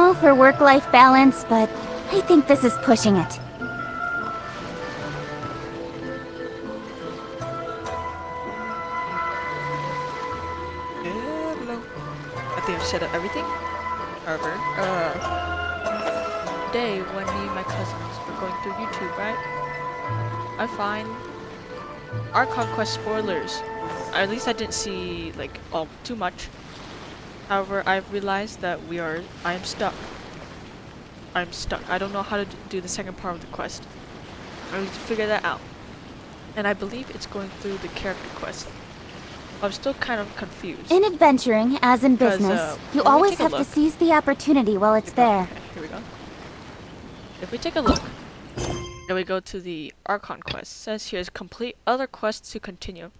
all for work-life balance, but I think this is pushing it. Hello. I think I've set up everything. However, today when me and my cousins were going through YouTube, right? I find Archon quest spoilers. At least I didn't see like too much. However, I've realized that I am stuck. I'm stuck. I don't know how to do the second part of the quest. I need to figure that out. And I believe it's going through the character quest. I'm still kind of confused. In adventuring, as in business, you always have to seize the opportunity while it's there. Okay, here we go. If we take a look, then we go to the Archon quest. It says here is complete other quests to continue.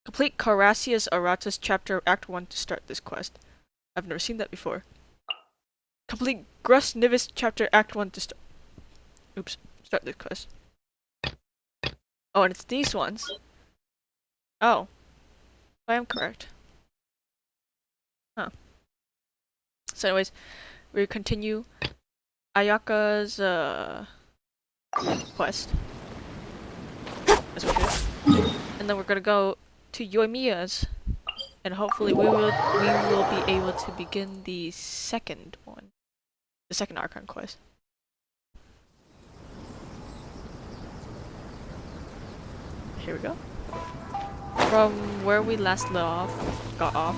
Complete Carasius Aratus chapter Act 1 to start this quest. I've never seen that before. Complete Grus Nivis chapter Act 1 to start this quest. Oh, and it's these ones. Oh. I am correct. Huh. So anyways, we continue Ayaka's quest. As we should. And then we're gonna go to Yoimiya's, and hopefully we will be able to begin the second one. The second Archon quest. Here we go. From where we last got off,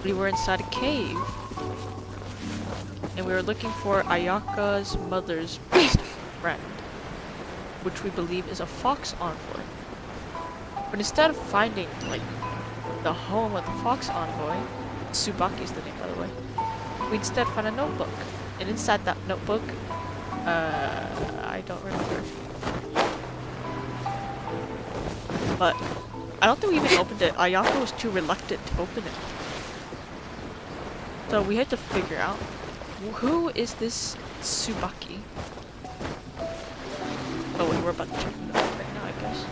we were inside a cave. And we were looking for Ayaka's mother's best friend, which we believe is a fox envoy. But instead of finding, like, the home of the fox envoy, Tsubaki is the name, by the way, we instead found a notebook. And inside that notebook, I don't remember. But I don't think we even opened it. Ayaka was too reluctant to open it. So we had to figure out who is this Tsubaki. Oh wait, we're about to check it out right now, I guess.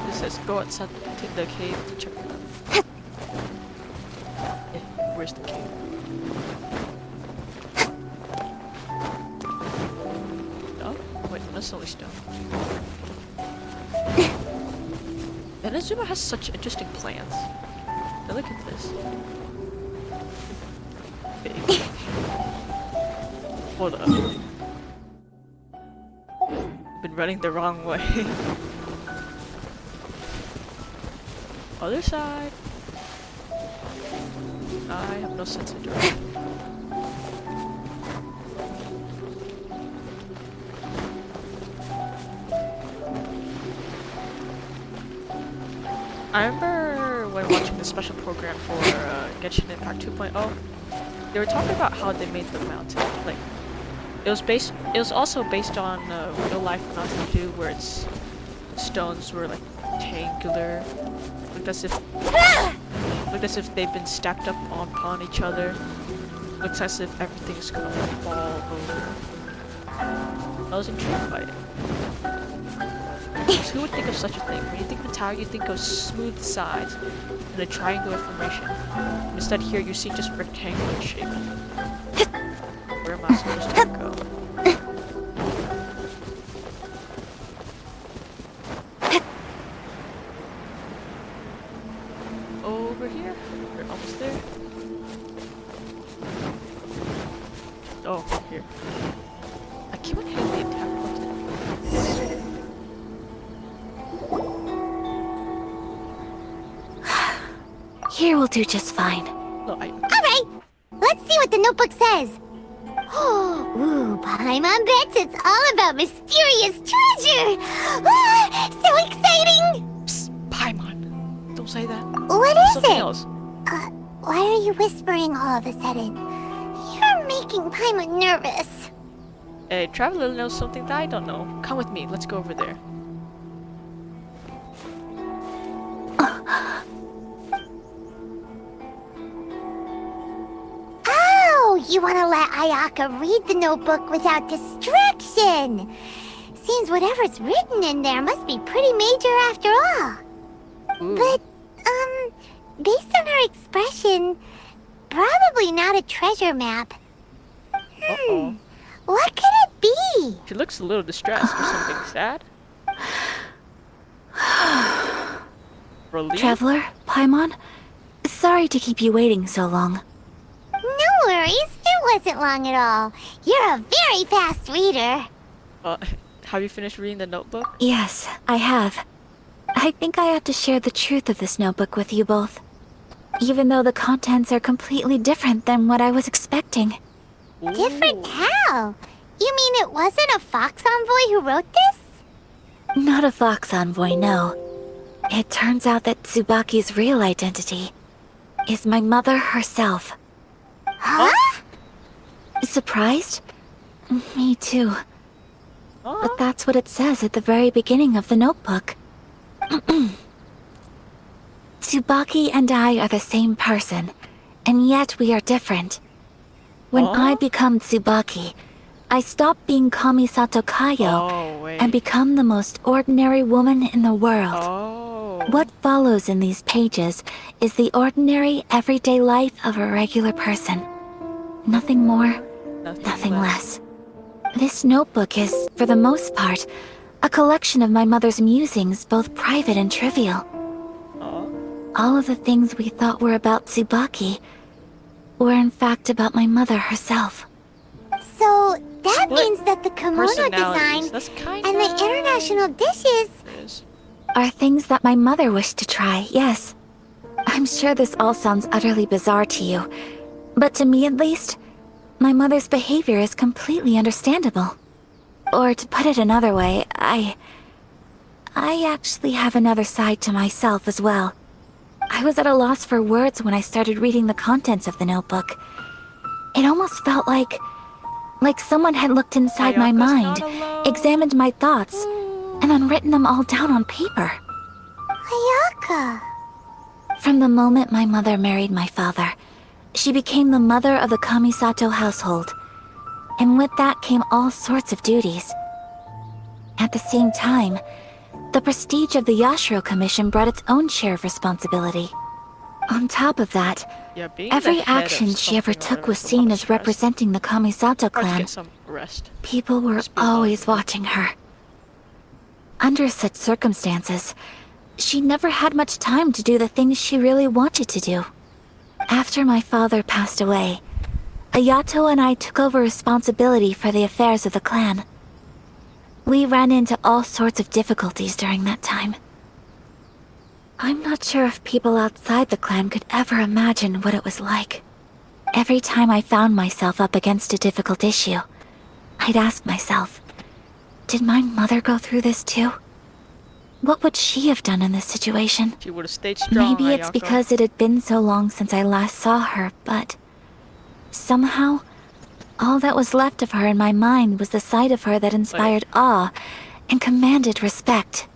It says go outside the cave to check it out. Where's the cave? Oh, wait, that's only stone. And Inazuma has such interesting plans. Now look at this. Big. Hold up. Been running the wrong way. Other side. I have no sense of direction. I remember when watching the special program for Genshin Impact 2.0, they were talking about how they made the mountain. Like, it was also based on real life Mountain Dew, where its stones were like rectangular, looked as if they've been stacked up upon each other. Looks as if everything's gonna fall over. I was intrigued by it. Who would think of such a thing? When you think of the tower, you think of smooth sides and a triangular formation. Instead here you see just rectangular shape. Where am I supposed to go? Over here? We're almost there. Oh, here. I keep on hitting the attack button. Here will do just fine. Alright, let's see what the notebook says. Ooh, Paimon bets it's all about mysterious treasure! Ah, so exciting! Psst, Paimon. Don't say that. What is Something it? else. Why are you whispering all of a sudden? You're making Paimon nervous. Hey, Traveler knows something that I don't know. Come with me, let's go over there. You want to let Ayaka read the notebook without distraction. Seems whatever's written in there must be pretty major after all. Ooh. But, based on her expression, probably not a treasure map. Uh-oh. What could it be? She looks a little distressed or something sad. Relief? Traveler, Paimon, sorry to keep you waiting so long. No worries, it wasn't long at all. You're a very fast reader. Have you finished reading the notebook? Yes, I have. I think I have to share the truth of this notebook with you both. Even though the contents are completely different than what I was expecting. Different how? You mean it wasn't a fox envoy who wrote this? Not a fox envoy, no. It turns out that Tsubaki's real identity is my mother herself. Huh? Surprised? Me too. Huh? But that's what it says at the very beginning of the notebook. Tsubaki and I are the same person, and yet we are different. When I become Tsubaki, I stop being Kamisato Kayo and become the most ordinary woman in the world. What follows in these pages is the ordinary, everyday life of a regular person. Nothing more, nothing less. This notebook is, for the most part, a collection of my mother's musings, both private and trivial. All of the things we thought were about Tsubaki were in fact about my mother herself. So, that means that the kimono design and the international dishes are things that my mother wished to try, yes. I'm sure this all sounds utterly bizarre to you, but to me at least, my mother's behavior is completely understandable. Or to put it another way, I actually have another side to myself as well. I was at a loss for words when I started reading the contents of the notebook. It almost felt like someone had looked inside my mind, examined my thoughts, and then written them all down on paper. Ayaka. From the moment my mother married my father, she became the mother of the Kamisato household. And with that came all sorts of duties. At the same time, the prestige of the Yashiro Commission brought its own share of responsibility. On top of that, every action she ever took was seen as representing the Kamisato clan. People were always watching her. Under such circumstances, she never had much time to do the things she really wanted to do. After my father passed away, Ayato and I took over responsibility for the affairs of the clan. We ran into all sorts of difficulties during that time. I'm not sure if people outside the clan could ever imagine what it was like. Every time I found myself up against a difficult issue, I'd ask myself, did my mother go through this too? What would she have done in this situation? She would have stayed strong, Maybe it's Ayaka. because it had been so long since I last saw her, but somehow, all that was left of her in my mind was the sight of her that inspired awe and commanded respect.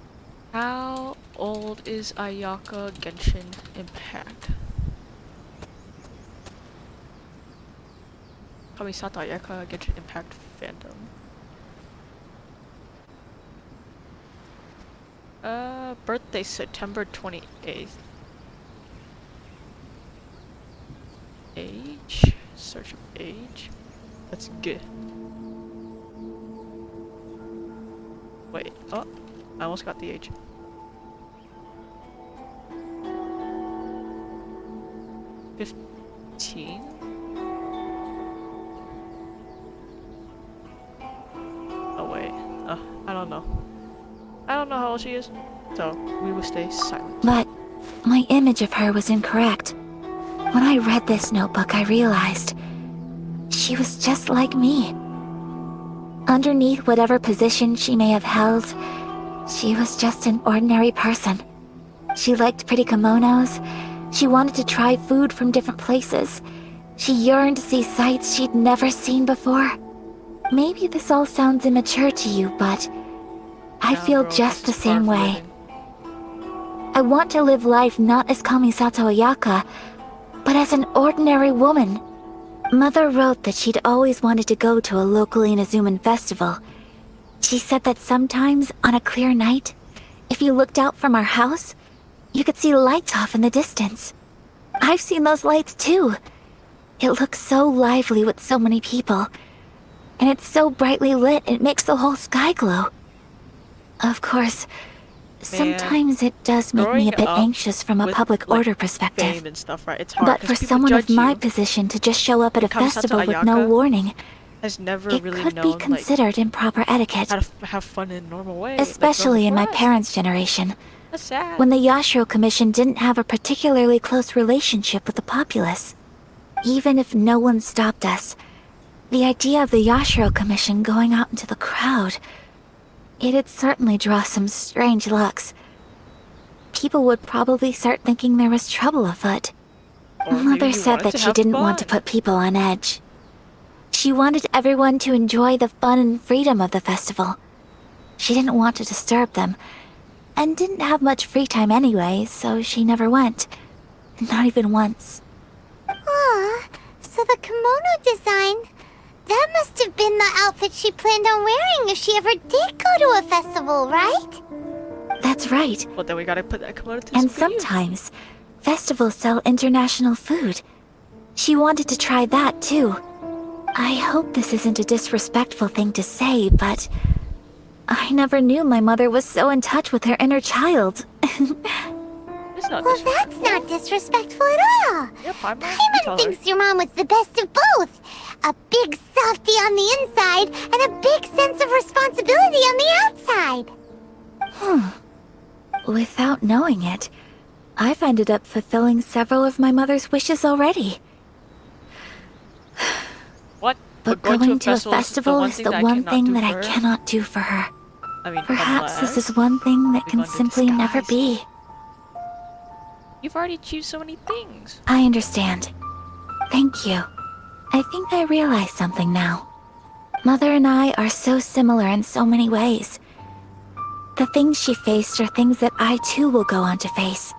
How old is Ayaka Genshin Impact? Kamisato Ayaka Genshin Impact fandom. Birthday September 28th. Age? Search of age. That's good. Wait, oh, I almost got the age. $15? Oh wait, I don't know. I don't know how old she is, so we will stay silent. But my image of her was incorrect. When I read this notebook, I realized she was just like me. Underneath whatever position she may have held, she was just an ordinary person. She liked pretty kimonos. She wanted to try food from different places. She yearned to see sights she'd never seen before. Maybe this all sounds immature to you, but I feel just the same way. I want to live life not as Kamisato Ayaka, but as an ordinary woman. Mother wrote that she'd always wanted to go to a local Inazuman festival. She said that sometimes, on a clear night, if you looked out from our house, you could see lights off in the distance. I've seen those lights too. It looks so lively with so many people. And it's so brightly lit, it makes the whole sky glow. Of course, sometimes it does make me a bit anxious from a public order perspective. Fame and stuff, right? It's hard, But for 'cause people someone of judge my you. position to just show up at a Kamisato festival with no Ayaka warning, has never it really could known be considered improper etiquette. how to have fun in a normal way. Especially in my parents. parents' generation, That's sad. when the Yashiro Commission didn't have a particularly close relationship with the populace. Even if no one stopped us, the idea of the Yashiro Commission going out into the crowd, it'd certainly draw some strange looks. People would probably start thinking there was trouble afoot. Or maybe Mother you said wanted that to she have didn't want to fun. put people on edge. She wanted everyone to enjoy the fun and freedom of the festival. She didn't want to disturb them, and didn't have much free time anyway, so she never went. Not even once. Aw, so the kimono design, that must have been the outfit she planned on wearing if she ever did go to a festival, right? That's right. Well, then we gotta put that kimono to And some good use. sometimes, festivals sell international food. She wanted to try that too. I hope this isn't a disrespectful thing to say, but I never knew my mother was so in touch with her inner child. It's not Well, this. that's not disrespectful at all. Yep, I'm Paimon thinks your mom was the best of both. A big softie on the inside and a big sense of responsibility on the outside. Without knowing it, I've ended up fulfilling several of my mother's wishes already. What? But going to a is festival is the one thing that I cannot cannot do for her. do. I mean, Perhaps this unless is one thing that we can go into simply never disguise. be. You've already achieved so many things. I understand. Thank you. I think I realize something now. Mother and I are so similar in so many ways. The things she faced are things that I too will go on to face.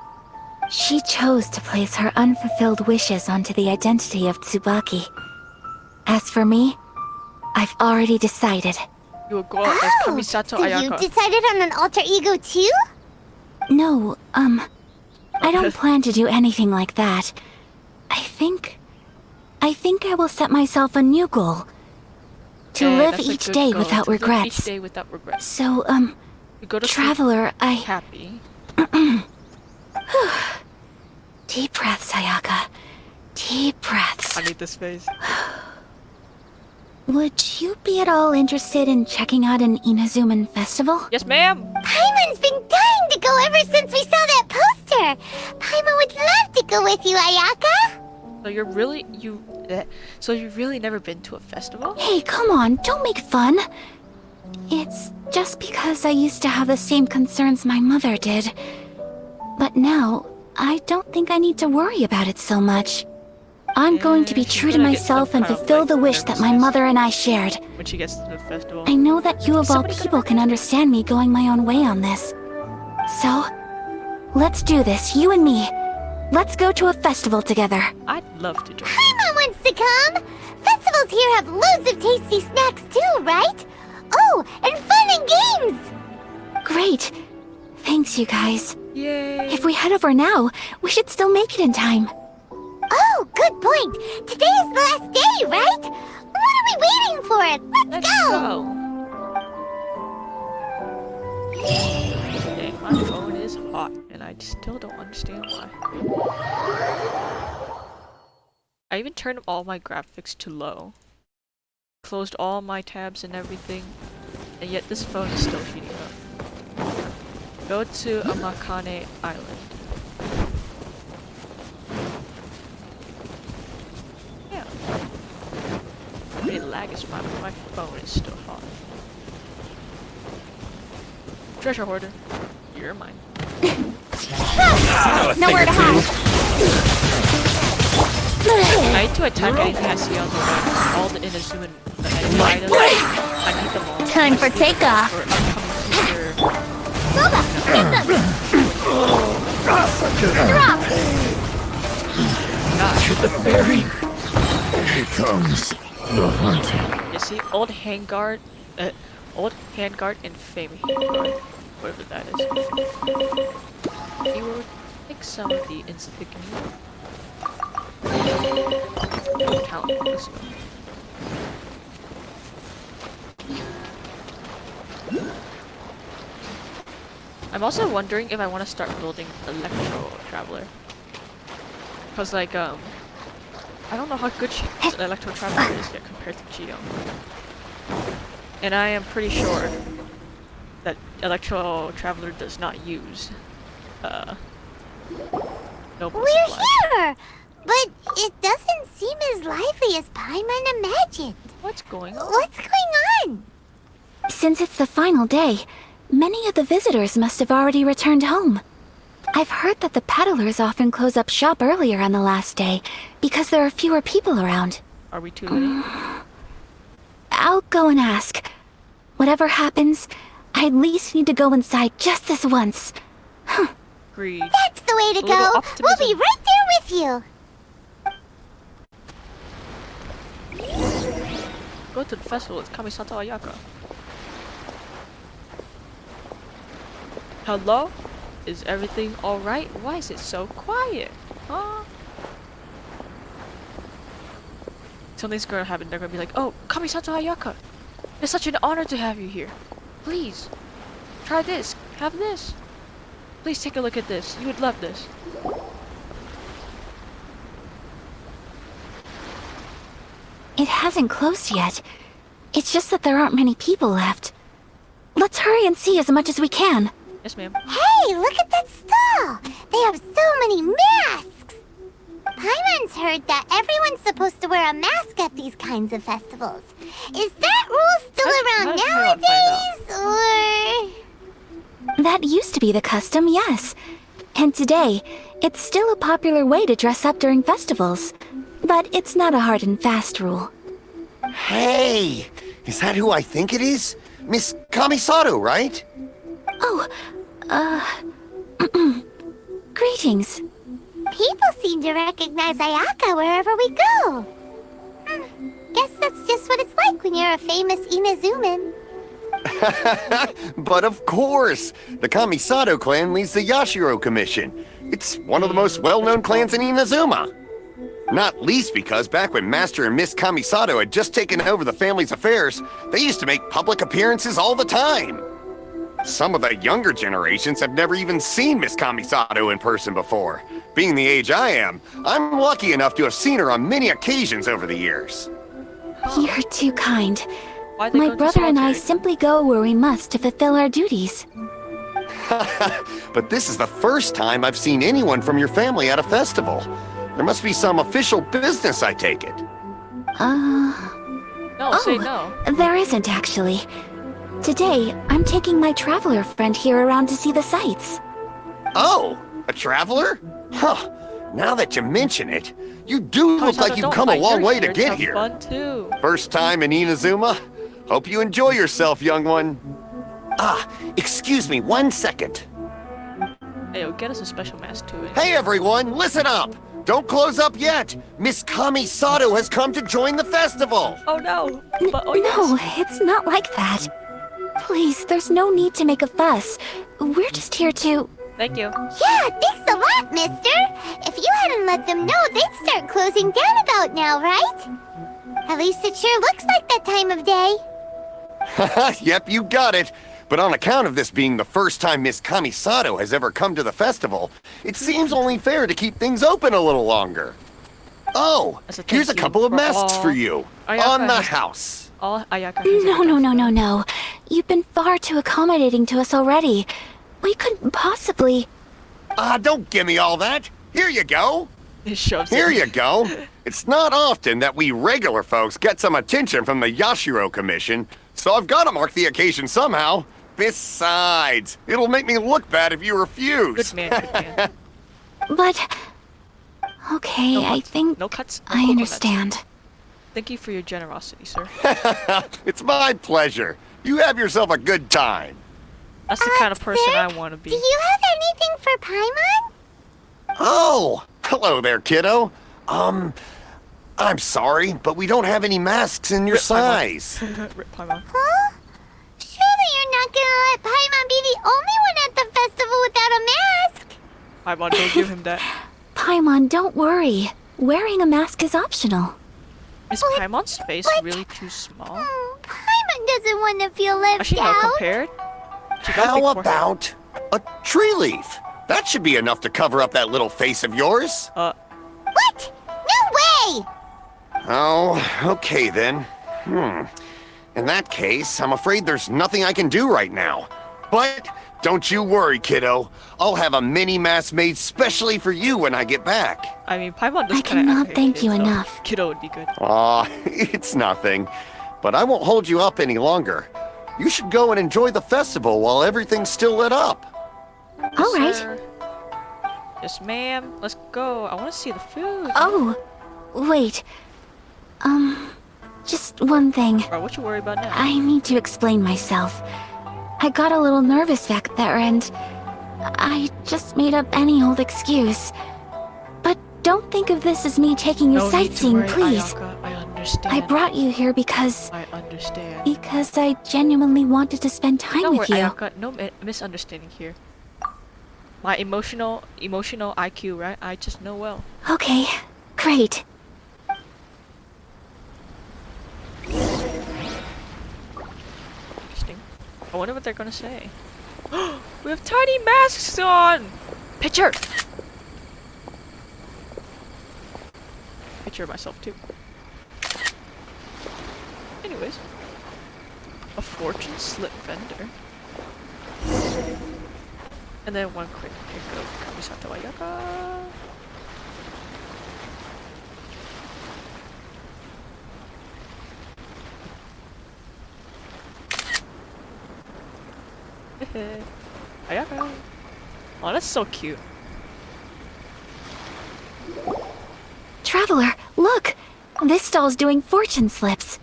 She chose to place her unfulfilled wishes onto the identity of Tsubaki. As for me, I've already decided. You will go out as Kamisato so you Ayaka. decided on an alter ego too? No, I don't plan to do anything like that. I think I will set myself a new goal. To Yeah, live that's a each good day goal, without to live regrets. Each day without regrets. So, You go to sleep Traveler, I... happy. Deep breaths, Ayaka. Deep breaths. I need this face. Would you be at all interested in checking out an Inazuman festival? Yes, ma'am. Paimon's been dying to go ever since we saw that poster. Paimon would love to go with you, Ayaka. So you've really never been to a festival? Hey, come on, don't make fun. It's just because I used to have the same concerns my mother did. But now, I don't think I need to worry about it so much. I'm going to be Yeah, she's true to gonna get myself some and kind of, fulfill like, the wish that my nervousness. mother and I shared. When she gets to the festival. I know that you of all Somebody people can understand me going my own way on this. So, let's do this, you and me. Let's go to a festival together. I'd love to join. Paimon wants to come. Festivals here have loads of tasty snacks too, right? Oh, and fun and games. Great. Thanks, you guys. Yay! If we head over now, we should still make it in time. Oh, good point. Today is the last day, right? What are we waiting for? Let's go. Dang, my phone is hot, and I still don't understand why. I even turned all my graphics to low. Closed all my tabs and everything, and yet this phone is still heating up. Go to Amakane Island. Yeah. Pretty lag is fine, but my phone is still hot. Treasure hoarder, you're mine. Nowhere to hide. I need to attack anything I see on the way. All the Inazuman items. I need them all. Time for takeoff. For upcoming future. Boba, get them. Drop. Gosh, The berry. Here comes the hunting. you see, old handguard and fame handguard, whatever that is. You will take some of the insignia. Let's go. I'm also wondering if I want to start building Electro Traveler. Cause like I don't know how good Electro Traveler is yet compared to Geo. And I am pretty sure that Electro Traveler does not use noble We're supply. here! But it doesn't seem as lively as Paimon imagined. What's going on? What's going on? Since it's the final day, many of the visitors must have already returned home. I've heard that the peddlers often close up shop earlier on the last day because there are fewer people around. Are we too late? I'll go and ask. Whatever happens, I at least need to go inside just this once. Agreed. That's the way to A little go. We'll optimism. be right there with you. Go to the festival with Kamisato Ayaka. Hello? Is everything alright? Why is it so quiet? Huh? Something's gonna happen. They're gonna be like, oh, Kamisato Ayaka! It's such an honor to have you here. Please, try this. Have this. Please take a look at this. You would love this. It hasn't closed yet. It's just that there aren't many people left. Let's hurry and see as much as we can. Yes, ma'am. Hey, look at that stall! They have so many masks! Paimon's heard that everyone's supposed to wear a mask at these kinds of festivals. Is that rule still How around did Paimon find nowadays, or...? That used to be the custom, yes. And today, it's still a popular way to dress up during festivals. But it's not a hard and fast rule. Hey! Is that who I think it is? Miss Kamisato, right? Oh, greetings. People seem to recognize Ayaka wherever we go. Guess that's just what it's like when you're a famous Inazuman. But of course! The Kamisato clan leads the Yashiro Commission. It's one of the most well-known clans in Inazuma. Not least because back when Master and Miss Kamisato had just taken over the family's affairs, they used to make public appearances all the time. Some of the younger generations have never even seen Miss Kamisato in person before. Being the age I am, I'm lucky enough to have seen her on many occasions over the years. You're too kind. Why'd they My go to brother and I solitary? simply go where we must to fulfill our duties. But this is the first time I've seen anyone from your family at a festival. There must be some official business, I take it. No, say no. There isn't actually. Today, I'm taking my traveler friend here around to see the sights. Oh, a traveler? Huh. Now that you mention it, you do look like you've come a long way to get here. Fun too. First time in Inazuma? Hope you enjoy yourself, young one. Ah, excuse me 1 second. Hey, yo, get us a special mask too. Hey everyone, listen up! Don't close up yet! Miss Kamisato has come to join the festival! Oh no! But oh No, yes. it's not like that. Please, there's no need to make a fuss. We're just here to... Thank you. Yeah, thanks a lot, mister. If you hadn't let them know, they'd start closing down about now, right? At least it sure looks like that time of day. Yep, you got it. But on account of this being the first time Miss Kamisato has ever come to the festival, it seems only fair to keep things open a little longer. Oh, As a here's a thank you couple of for masks all for you. Ayaka On the has- house. All Ayaka has No. You've been far too accommodating to us already. We couldn't possibly... Ah, don't give me all that. Here you go. It shoves Here it. you go. It's not often that we regular folks get some attention from the Yashiro Commission, so I've got to mark the occasion somehow. Besides, it'll make me look bad if you refuse. Good man, good man. But... Okay, No I cuts. think No cuts. No I coconuts. understand. Thank you for your generosity, sir. It's my pleasure. You have yourself a good time. That's the kind of person sir, I want to be. Do you have anything for Paimon? Oh, hello there, kiddo. I'm sorry, but we don't have any masks in your Rip Paimon. size. Rip Paimon. Huh? Surely you're not gonna let Paimon be the only one at the festival without a mask? Paimon, don't give him that. Paimon, don't worry. Wearing a mask is optional. Is Paimon's face really too small? Paimon doesn't want to feel left Actually, no, out. compared. She got a How big forehead. about a tree leaf? That should be enough to cover up that little face of yours. What? No way! Oh, okay then. In that case, I'm afraid there's nothing I can do right now. But don't you worry, kiddo. I'll have a mini mask made specially for you when I get back. I mean, Paimon does I kinda cannot act thank like you a kid, so enough. Kiddo would be good. Aw, it's nothing. But I won't hold you up any longer. You should go and enjoy the festival while everything's still lit up. All right. Sir. Yes, ma'am. Let's go. I want to see the food. Oh, wait. Just one thing. Bro, what you worry about now? I need to explain myself. I got a little nervous back there and I just made up any old excuse. But don't think of this as me taking you No need to sightseeing, worry, please. Ayaka. I understand. I brought you here because I understand. I genuinely wanted to spend time Don't with worry, you. Ayaka. No misunderstanding here. My emotional IQ, right? I just know well. Okay, great. Interesting. I wonder what they're gonna say. We have tiny masks on! Picture! Picture of myself too. Anyways. A fortune slip vendor. And then one quick pick of Kamisato Ayaka. Ayaka. Oh, that's so cute. Traveler, look! This stall's doing fortune slips.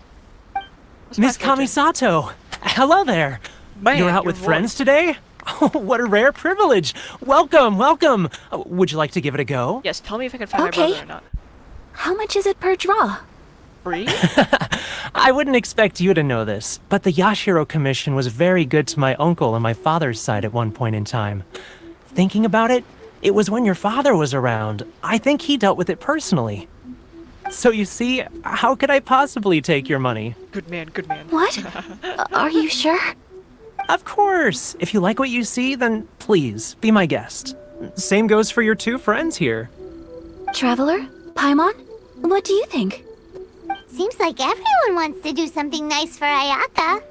What's my Miss fortune? Kamisato! Hello there! Man, You're out your with friends today? Oh, what a rare privilege! Welcome, welcome! Would you like to give it a go? Yes, tell me if I can find Okay. my brother or not. How much is it per draw? Free? I wouldn't expect you to know this, but the Yashiro Commission was very good to my uncle on my father's side at one point in time. Thinking about it, it was when your father was around. I think he dealt with it personally. So you see, how could I possibly take your money? Good man, good man. What? Are you sure? Of course! If you like what you see, then please, be my guest. Same goes for your two friends here. Traveler? Paimon? What do you think? Seems like everyone wants to do something nice for Ayaka.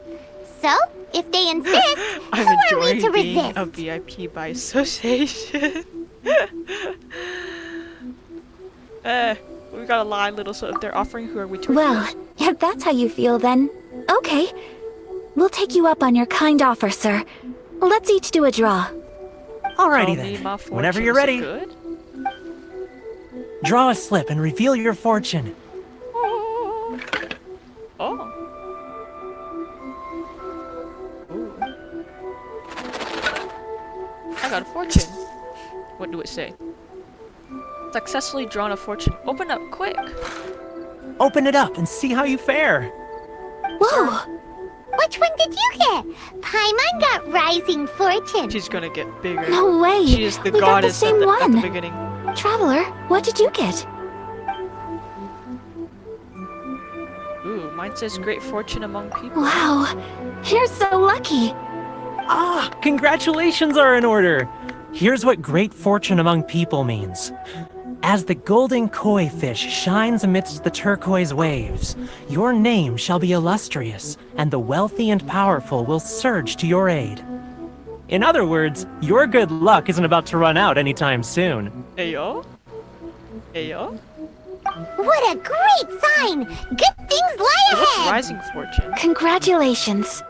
So, if they insist, I'm who are we enjoying to being resist? a VIP by association. We got a line, little. So if they're offering, who are we to? Well, if that's how you feel, then okay. We'll take you up on your kind offer, sir. Let's each do a draw. Alrighty Tell me then, my whenever you're fortune, is ready. it Good? Draw a slip and reveal your fortune. Oh. Ooh. I got a fortune. What do it say? Successfully drawn a fortune. Open up quick. Open it up and see how you fare. Whoa! Which one did you get? Paimon got Rising Fortune. She's gonna get bigger. No way! She is the we got the goddess same at the one! beginning. Traveler, what did you get? Ooh, mine says great fortune among people. Wow, you're so lucky! Ah, congratulations are in order. Here's what great fortune among people means. As the golden koi fish shines amidst the turquoise waves, your name shall be illustrious, and the wealthy and powerful will surge to your aid. In other words, your good luck isn't about to run out anytime soon. Ayo? Ayo? What a great sign! Good things lie What's ahead! rising fortune? Congratulations!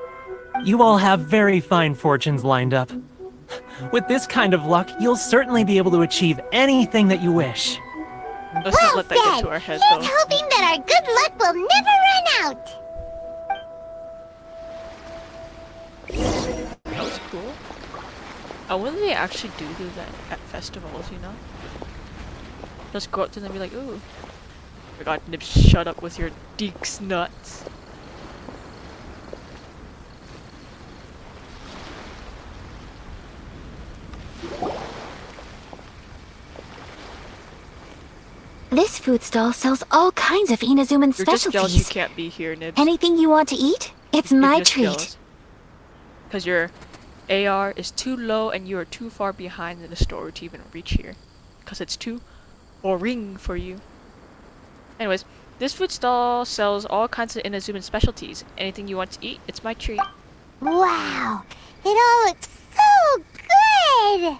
You all have very fine fortunes lined up. With this kind of luck, you'll certainly be able to achieve anything that you wish. Let's Well not let that get said. to our head, Here's though. hoping that our good luck will never run out. That was cool. I wonder they actually do that at festivals, you know? Just go up to them and be like, ooh. Oh my god, Nibs, shut up with your deeks nuts. This food stall sells all kinds of Inazuman You're just jealous you specialties. can't be here, Nibs. Anything you want to eat, it's You're my just treat. jealous. Because your AR is too low and you are too far behind in the store to even reach here. Because it's too boring for you. Anyways, this food stall sells all kinds of Inazuman specialties. Anything you want to eat, it's my treat. Wow, it all looks so good.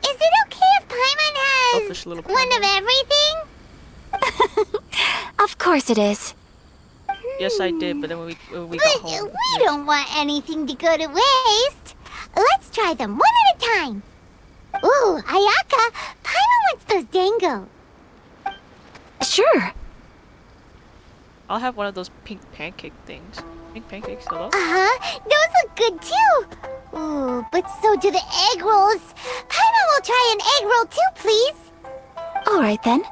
Is it okay if Paimon Selfish little has one of Paimon. everything? Of course it is. Yes, I did, but then when we But got home. we don't want anything to go to waste. Let's try them one at a time. Ooh, Ayaka, Paimon wants those dango. Sure. I'll have one of those pink pancake things. Pink pancakes, hello? Uh-huh, those look good too. Ooh, but so do the egg rolls. Paimon will try an egg roll too, please. All right then.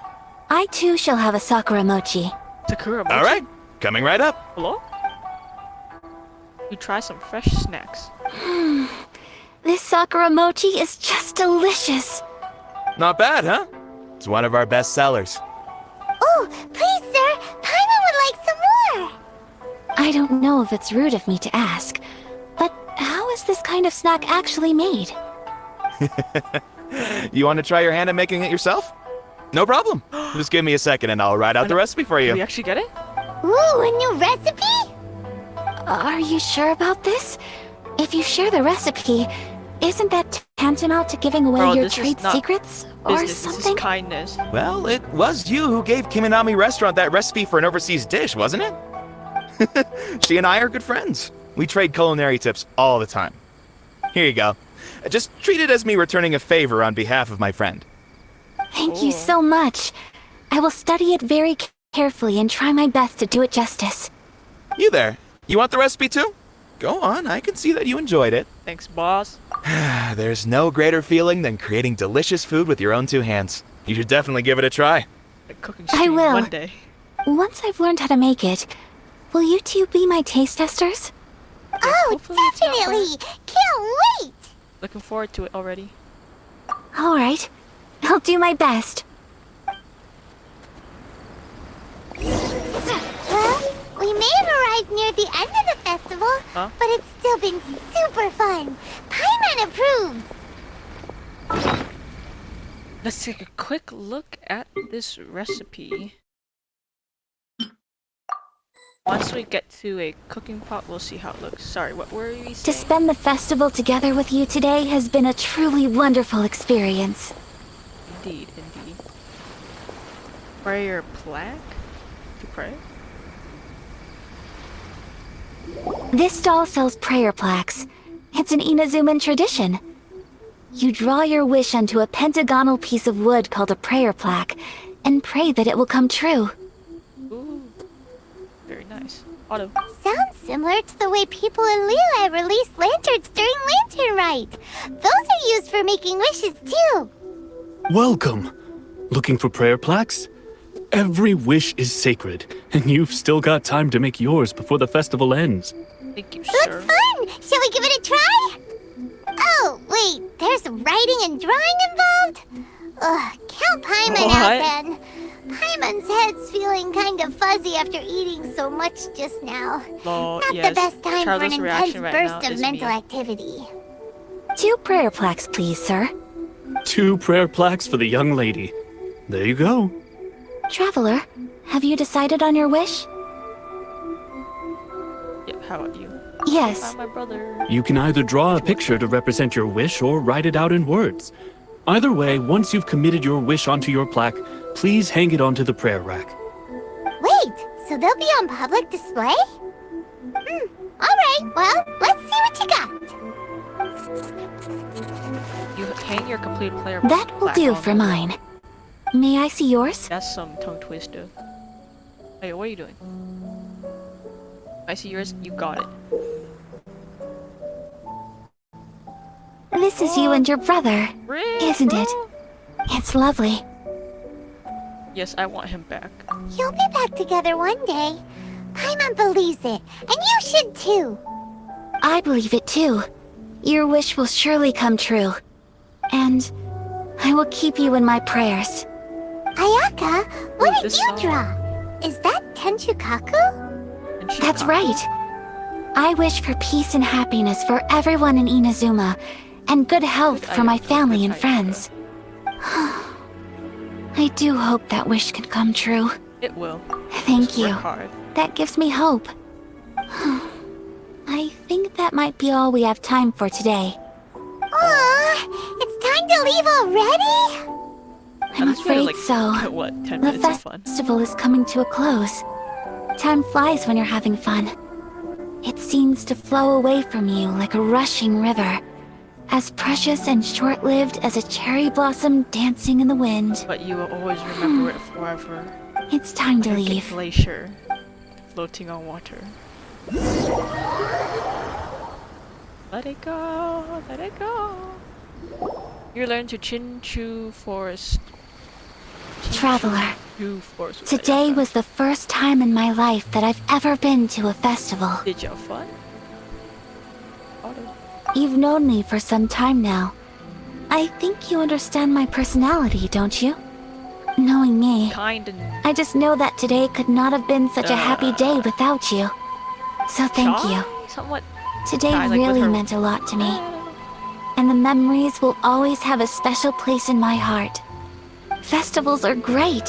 I too shall have a sakura mochi. Sakura mochi? All right, coming right up. Hello? You try some fresh snacks. This sakura mochi is just delicious. Not bad, huh? It's one of our best sellers. Oh, please, sir. Paimon would like some more. I don't know if it's rude of me to ask, but how is this kind of snack actually made? You want to try your hand at making it yourself? No problem. Just give me a second and I'll write out the recipe for Did we you. actually get it? Ooh, a new recipe? Are you sure about this? If you share the recipe, isn't that tantamount to giving away Bro, your this is trade not secrets or Business, this something? is kindness. Well, it was you who gave Kiminami Restaurant that recipe for an overseas dish, wasn't it? She and I are good friends. We trade culinary tips all the time. Here you go. Just treat it as me returning a favor on behalf of my friend. Thank you so much. I will study it very carefully and try my best to do it justice. You there. You want the recipe too? Go on, I can see that you enjoyed it. Thanks, boss. There's no greater feeling than creating delicious food with your own two hands. You should definitely give it a try. A cooking I stream will. one day. Once I've learned how to make it, will you two be my taste testers? Oh, hopefully it's not definitely. Can't wait. Looking forward to it already. All right. I'll do my best. Well, we may have arrived near the end of the festival, Huh? but it's still been super fun. Paimon approves. Let's take a quick look at this recipe. Once we get to a cooking pot, we'll see how it looks. Sorry, what were you To saying? spend the festival together with you today has been a truly wonderful experience. Indeed, indeed. Prayer plaque? To pray? This stall sells prayer plaques. It's an Inazuman tradition. You draw your wish onto a pentagonal piece of wood called a prayer plaque, and pray that it will come true. Ooh. Very nice. Auto. Sounds similar to the way people in Liyue release lanterns during Lantern Rite. Those are used for making wishes too. Welcome. Looking for prayer plaques? Every wish is sacred, and you've still got time to make yours before the festival ends. Thank you, Looks sir. fun. Shall we give it a try? Oh, wait. There's writing and drawing involved? Ugh, count Paimon out What? then. Paimon's head's feeling kind of fuzzy after eating so much just now. Lol, Not yes. the best time for an Charlotte's intense reaction right burst now of is mental me. activity. 2 prayer plaques, please, sir. 2 prayer plaques for the young lady. There you go. Traveler, have you decided on your wish? Yep, how about you? Yes. Found my brother. You can either draw a picture to represent your wish or write it out in words. Either way, once you've committed your wish onto your plaque, please hang it onto the prayer rack. Wait, so they'll be on public display? Alright, well, let's see what you got. You hang your complete player That will plaque do on for the wall. mine. May I see yours? That's some tongue twister. Hey, what are you doing? I see yours. You got it. This is you and your brother, isn't it? Bro. It's lovely. Yes, I want him back. You'll be back together one day. Paimon believes it, and you should too. I believe it too. Your wish will surely come true. And I will keep you in my prayers. Ayaka Hey, This song. Deirdre! Is that Tenchukaku? And she That's got- right. I wish for peace and happiness for everyone in Inazuma, and good health for my family and friends. I do hope that wish can come true. It will. Thank Just you. work hard. That gives me hope. I think that might be all we have time for today. Aw, it's time to leave already? I'm At least we had, afraid like, so. What, 10 The minutes of fun? festival is coming to a close. Time flies when you're having fun. It seems to flow away from you like a rushing river, as precious and short-lived as a cherry blossom dancing in the wind. But you will always remember it forever. It's time to Like a leave. glacier floating on water. Let it go, let it go. You learn to Chinchu Forest. Traveler, Chinchu Forest. with today Ayaka. was the first time in my life that I've ever been to a festival. Did you have fun? Auto. You've known me for some time now. I think you understand my personality, don't you? Knowing me, Kind and I just know that today could not have been such a happy day without you. So thank shy? you. Somewhat. Today shy, like with really her- meant a lot to me. And the memories will always have a special place in my heart. Festivals are great.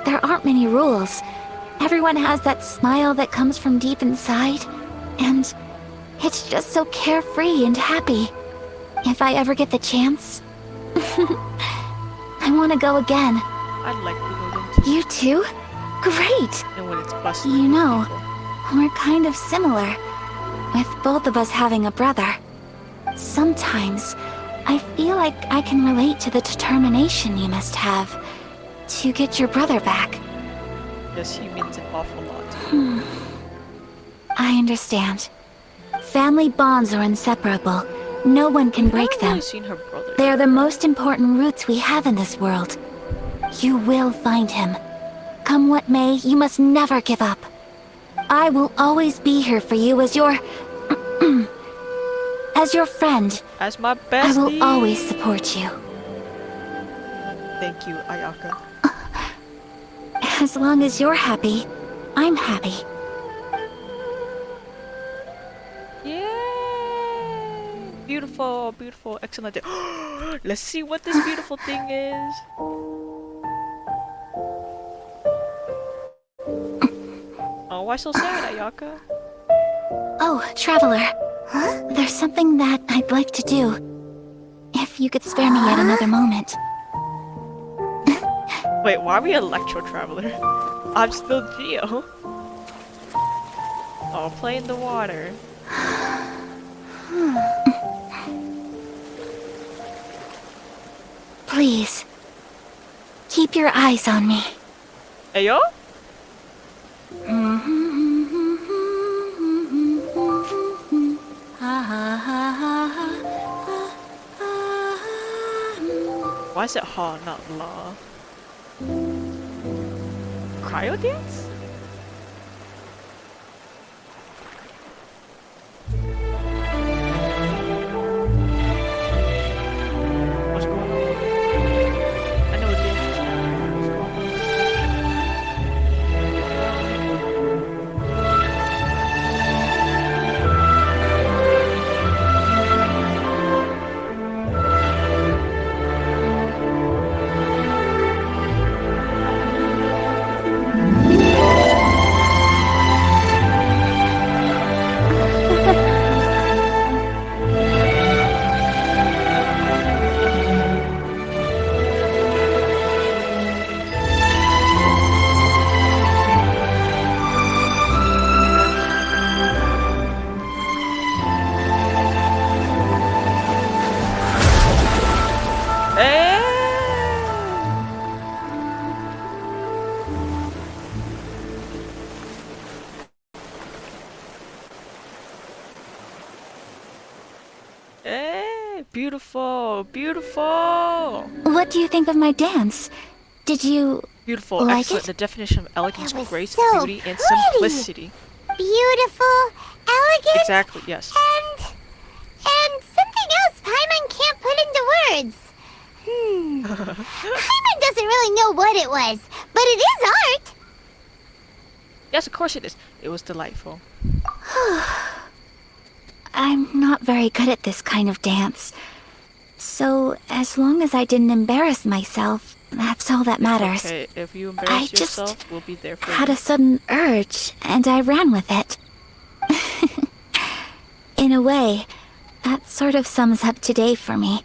There aren't many rules. Everyone has that smile that comes from deep inside. And it's just so carefree and happy. If I ever get the chance, I want to go again. I'd like to go then too. You too? Great! And when it's busted. You know, people. we're kind of similar, with both of us having a brother. Sometimes, I feel like I can relate to the determination you must have to get your brother back. Yes, he means an awful lot. I understand. Family bonds are inseparable. No one can break I've them. really seen her brother. They are the most important roots we have in this world. You will find him. Come what may, you must never give up. I will always be here for you as your... as your friend. As my I bestie. will always support you. Thank you, Ayaka. As long as you're happy, I'm happy. Yay! Beautiful, beautiful, excellent. Let's see what this beautiful thing is. Oh, why so sad, Ayaka? Oh, Traveler. There's something that I'd like to do. If you could spare me yet another moment. Wait, why are we Electro Traveler? I'm still Geo. Oh, play in the water. Please. Keep your eyes on me. Ayo? Why is it ha, not la? Cryo dance? What's going on? I know it's dance. What's going on? Hey, beautiful, beautiful, What do you think of my dance? Did you... beautiful, Like excellent. it? The definition of elegance, That was grace, so beauty, and pretty. simplicity. Beautiful, elegant, Exactly, yes. and something else Paimon can't put into words. Paimon doesn't really know what it was, But it is art! Yes, of course it is. It was delightful. I'm not very good at this kind of dance. So, as long as I didn't embarrass myself, that's all that matters. Okay, if you I embarrass just yourself, we'll be there for had you. a sudden urge, and I ran with it. In a way, that sort of sums up today for me.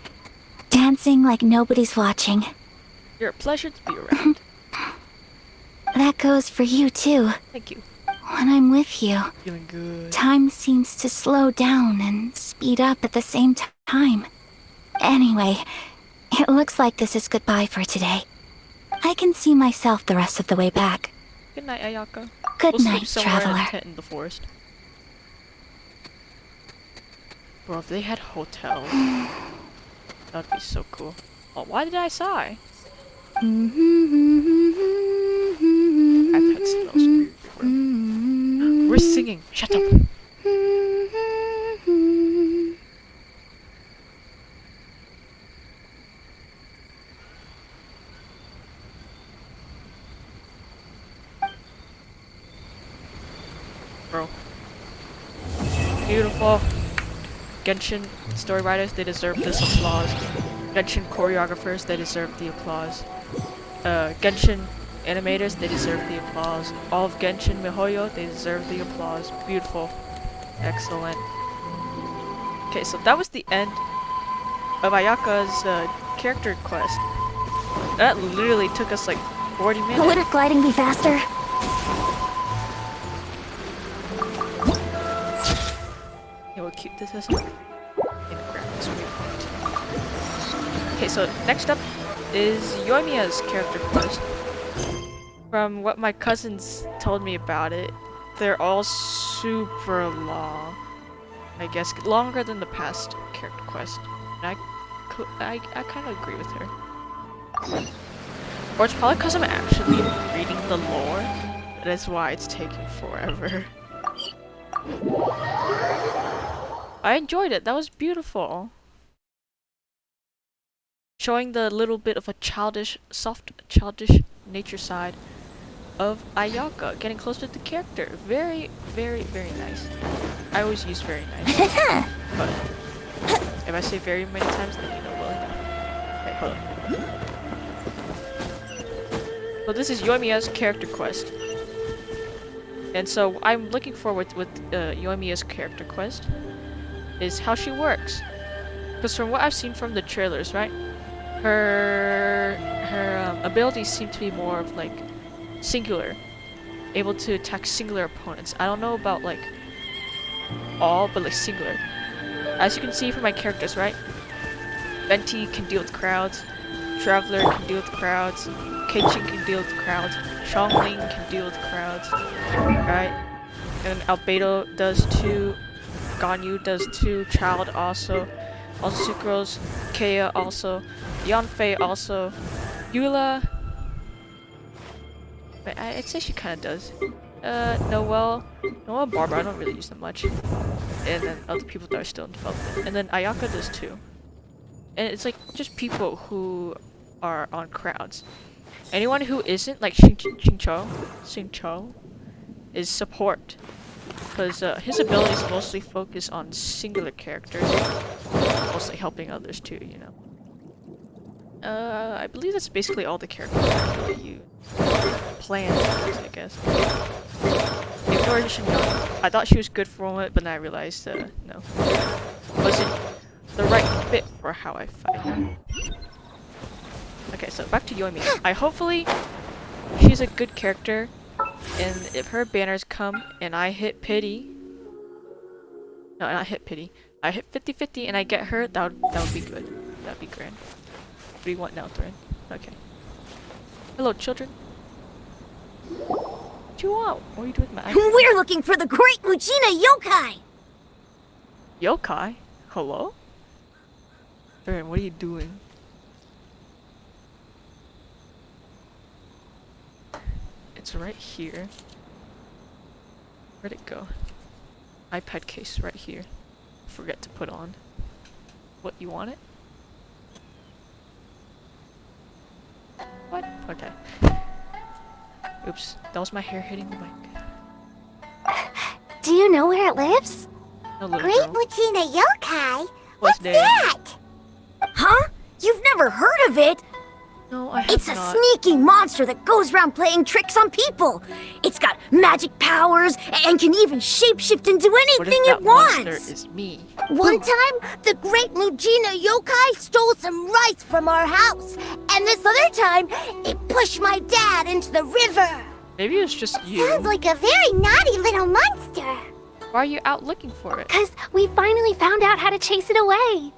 Dancing like nobody's watching. You're a pleasure to be around. That goes for you too. Thank you. When I'm with you, Feeling good. time seems to slow down and speed up at the same time. Anyway, it looks like this is goodbye for today. I can see myself the rest of the way back. Good night, Ayaka. Good We'll night, sleep somewhere in traveler. a tent in the forest. Bro, if they had hotels, that'd be so cool. Oh, why did I sigh? iPad smells weird, bro. We're singing. Shut up. Bro. Beautiful. Genshin story writers, they deserve this applause. Genshin choreographers, they deserve the applause. Genshin animators, they deserve the applause. All of Genshin Mihoyo, they deserve the applause. Beautiful. Excellent. Okay, so that was the end of Ayaka's character quest. That literally took us like 40 minutes. Would gliding be faster? Yeah, we'll keep this as in graphics viewpoint. Okay, so next up is Yoimiya's character quest. From what my cousins told me about it, they're all super long. I guess longer than the past character quest. And I kind of agree with her. Or it's probably because I'm actually reading the lore. That is why it's taking forever. I enjoyed it. That was beautiful. Showing the little bit of a childish, soft, childish nature side of Ayaka. Getting closer to the character. Very, very, very nice. I always use very nice. But if I say very many times, then you know well enough. Wait, hold on. So this is Yoimiya's character quest. And so I'm looking forward with Yoimiya's character quest is how she works. Because from what I've seen from the trailers, right? Her abilities seem to be more of like singular. Able to attack singular opponents. I don't know about like all, but like singular. As you can see from my characters, right? Venti can deal with crowds. Traveler can deal with crowds. Keichin can deal with crowds. Xiangling can deal with crowds. Right? And Albedo does too. Ganyu does too. Child also. Also Sucrose. Kea also. Yanfei also. Eula. But I'd say she kind of does. Noelle and Barbara, I don't really use them much. And then other people that are still in development. And then Ayaka does too. And it's like just people who are on crowds. Anyone who isn't, like Xingqiu is support. Because his abilities mostly focus on singular characters. Mostly helping others too, you know. I believe that's basically all the characters I really use. Plan, I guess. Ignore Shinyon. I thought she was good for a moment, but then I realized, no. Wasn't the right fit for how I fight her. Okay, so back to Yoimiya. Hopefully, she's a good character, and if her banners come and I hit pity... No, not hit pity. I hit 50-50 and I get her, that would be good. That would be grand. What do you want now, Thrin? Okay. Hello, children. What do you want? What are you doing with my iPad? We're looking for the great Lucina yokai! Yokai? Hello? Thrin, what are you doing? It's right here. Where'd it go? iPad case right here. Forget to put on. What, you want it? What? Okay. Oops, that was my hair hitting the mic. Do you know where it lives? No, little Great girl. Mujina Yokai? What's What's name? that? Huh? You've never heard of it? No, I have It's a not. sneaky monster that goes around playing tricks on people. It's got magic powers and can even shapeshift into What anything if that it monster wants. is me? One time, the Great Mujina Yokai stole some rice from our house. And this other time, it pushed my dad into the river. Maybe it's just you. Sounds like a very naughty little monster. Why are you out looking for it? Because we finally found out how to chase it away.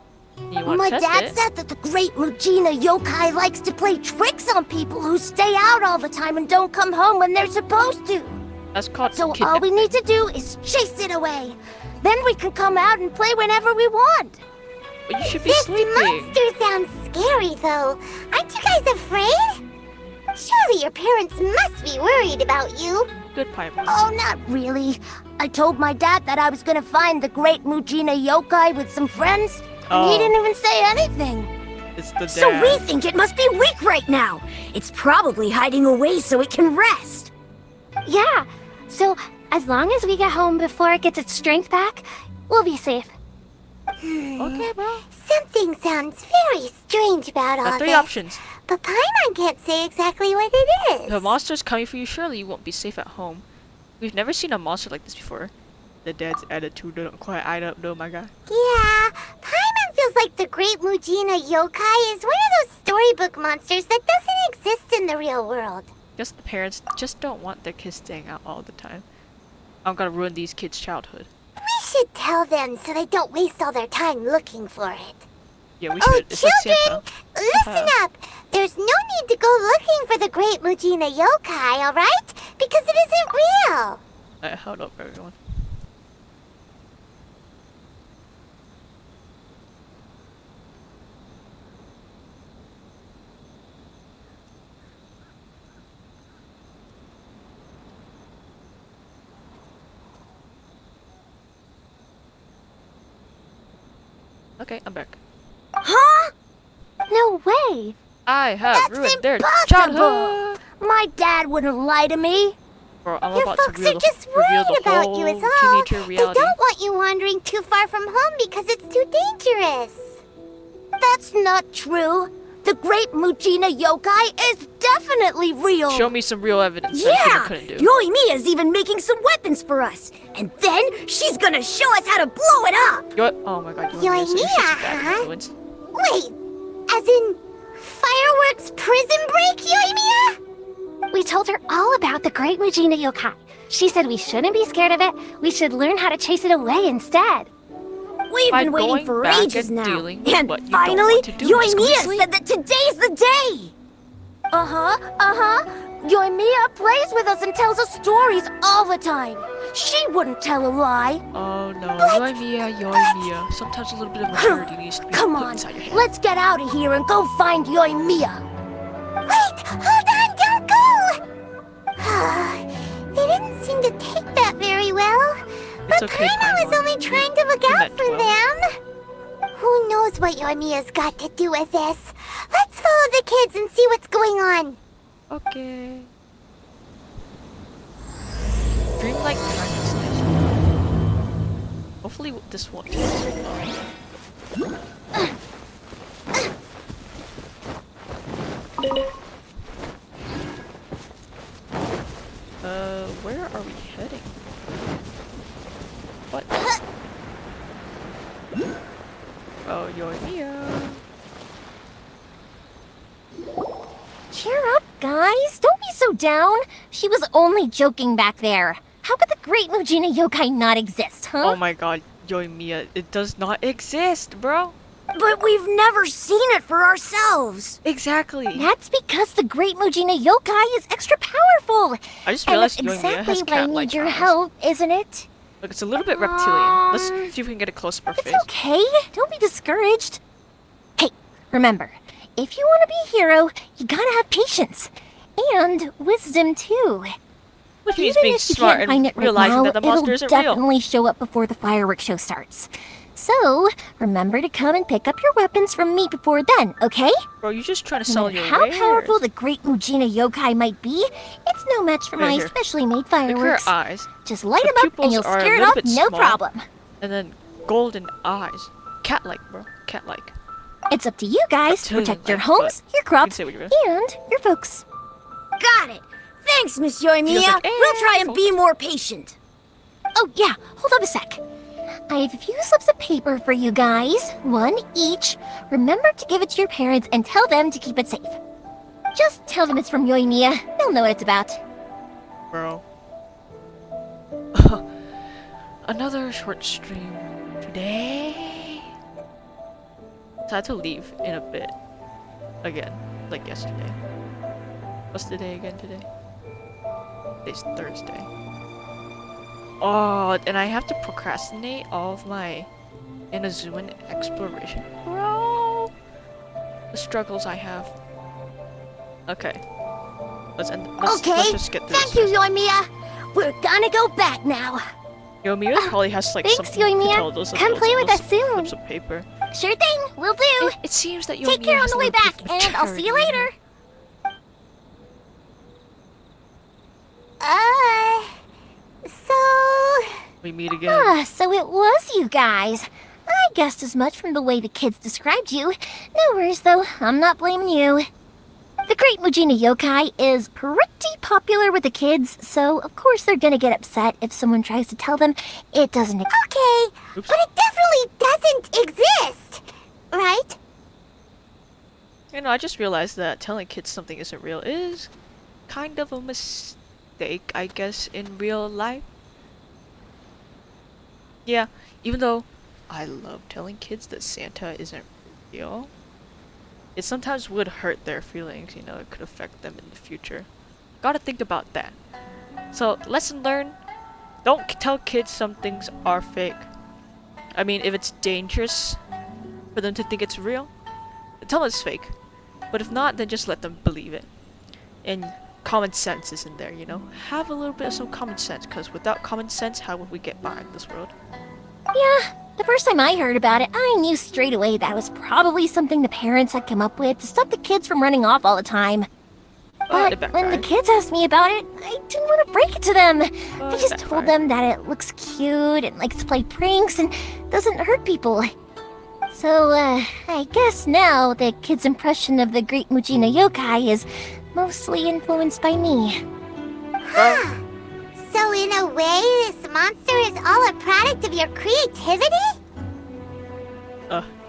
You want My to test dad it? said that the Great Mujina Yokai likes to play tricks on people who stay out all the time and don't come home when they're supposed to. That's called So all kidnapping. we need to do is chase it away. Then we can come out and play whenever we want. But you should be This sleeping. monster sounds scary, though. Aren't you guys afraid? Surely your parents must be worried about you. Good Paimon. Oh, not really. I told my dad that I was gonna find the Great Mujina Yokai with some friends. And he Oh. didn't even say anything. It's the dad. So we think it must be weak right now. It's probably hiding away so it can rest. Yeah, so as long as we get home before it gets its strength back, we'll be safe. Okay, bro. Something sounds very strange about all Got three this. options. But Paimon can't say exactly what it If is. a monster's coming for you, surely you won't be safe at home. We've never seen a monster like this before. The dad's attitude don't quite add up, though, my guy. Yeah, Paimon feels like the Great Mujina Yokai is one of those storybook monsters that doesn't exist in the real world. Guess the parents just don't want their kids staying out all the time. I'm gonna ruin these kids' childhood. We should tell them so they don't waste all their time looking for it. Yeah, we Oh, should. It's like children, Santa. listen up. There's no need to go looking for the Great Mujina Yokai, alright? Because it isn't real. Hold up, everyone. Okay, I'm back. Huh? No way. I have That's ruined their impossible. childhood. My dad wouldn't lie to me. Bro, I'm Your about to folks reveal are just reveal worried the about whole you is all. teenager They reality. don't want you wandering too far from home because it's too dangerous. That's not true. The Great Mujina Yokai is definitely real. Show me some real evidence that Yeah, I couldn't do. Yoimiya's even making some weapons for us. And then she's gonna show us how to blow it up. Oh my god, Yoimiya, so you're such a bad huh? influence. Wait, as in fireworks prison break, Yoimiya? We told her all about the Great Mujina Yokai. She said we shouldn't be scared of it. We should learn how to chase it away instead. We've By been waiting going for back ages and now. dealing with And what you don't finally, want to do, Miss Yoimiya Weasley. said that today's the day. Yoimiya plays with us and tells us stories all the time. She wouldn't tell a lie. Oh no, Yoimiya. Sometimes a little bit of maturity needs to be Come put on, inside your head. let's get out of here and go find Yoimiya. Wait, hold on, don't go! They didn't seem to take that very well. It's But okay, Paimon was Paimon. only trying to look You out meant for well. them. Who knows what Yoimiya's got to do with this? Let's follow the kids and see what's going on. Okay. Dreamlike time station. Hopefully this won't take too long. Where are we heading? What? Oh, Yoimiya. Cheer up, guys. Don't be so down. She was only joking back there. How could the Great Mujina Yokai not exist, huh? Oh my god, Yoimiya, it does not exist, bro. But we've never seen it for ourselves. Exactly. That's because the Great Mujina Yokai is extra powerful. I just And realized that's Yoimiya exactly has why I cat-like need your eyes. help, isn't it? Look, it's a little bit reptilian. Let's see if we can get a close-up of her face. It's okay. Don't be discouraged. Hey, remember, if you want to be a hero, you gotta have patience. And wisdom, too. Which means Even being if you smart can't find and it right realizing now, that the monster it'll isn't real. definitely show up before the fireworks show starts. So, remember to come and pick up your weapons from me before then, okay? Bro, you're just trying to No sell matter your how wares. powerful the Great Mujina Yokai might be, it's no match for Right my here. specially made Look at her fireworks. eyes. Just light The them up and pupils you'll are a scare it little off, bit no small. problem. And then golden eyes. Cat-like, bro. Cat-like. It's up to you guys to protect your Reptilian-like, homes, but your you can crops, say what you will. and your folks. Got it. Thanks, Miss Yoimiya. like, We'll try and be folks." more patient. Oh yeah, hold up a sec. I have a few slips of paper for you guys, one each. Remember to give it to your parents and tell them to keep it safe. Just tell them it's from Yoimiya. They'll know what it's about. Bro. Another short stream today. So I had to leave in a bit. Again. Like yesterday. What's the day again today? Today's Thursday. Oh, and I have to procrastinate all of my Inazuman exploration. Bro! The struggles I have. Okay. Let's Okay, just get through thank this. you, Yoimiya. We're gonna go back now. Yoimiya probably has like thanks, something to Yoimiya. tell those Come adults play on with those us soon. slips of paper. Sure thing, will do. It seems that Yoimiya Take care on has the a way little back, bit of and I'll see you maturity. later. So... We meet again. So it was you guys. I guessed as much from the way the kids described you. No worries, though. I'm not blaming you. The Great Mujina Yokai is pretty popular with the kids, so of course they're gonna get upset if someone tries to tell them it doesn't exist. Okay, Oops. but it definitely doesn't exist, right? You know, I just realized that telling kids something isn't real is kind of a mistake, I guess, in real life. Yeah, even though I love telling kids that Santa isn't real, it sometimes would hurt their feelings, you know, it could affect them in the future. Gotta think about that. So, lesson learned, don't tell kids some things are fake. I mean, if it's dangerous for them to think it's real, tell them it's fake. But if not, then just let them believe it. And common sense is in there, you know? Have a little bit of some common sense, because without common sense, how would we get by in this world? Yeah, the first time I heard about it, I knew straight away that was probably something the parents had come up with to stop the kids from running off all the time. But it when the backfired. kids asked me about it, I didn't want to break it to them. I But just it told backfired. them that it looks cute and likes to play pranks and doesn't hurt people. So, I guess now the kids' impression of the Great Mujina Yokai is mostly influenced by me. So in a way, this monster is all a product of your creativity?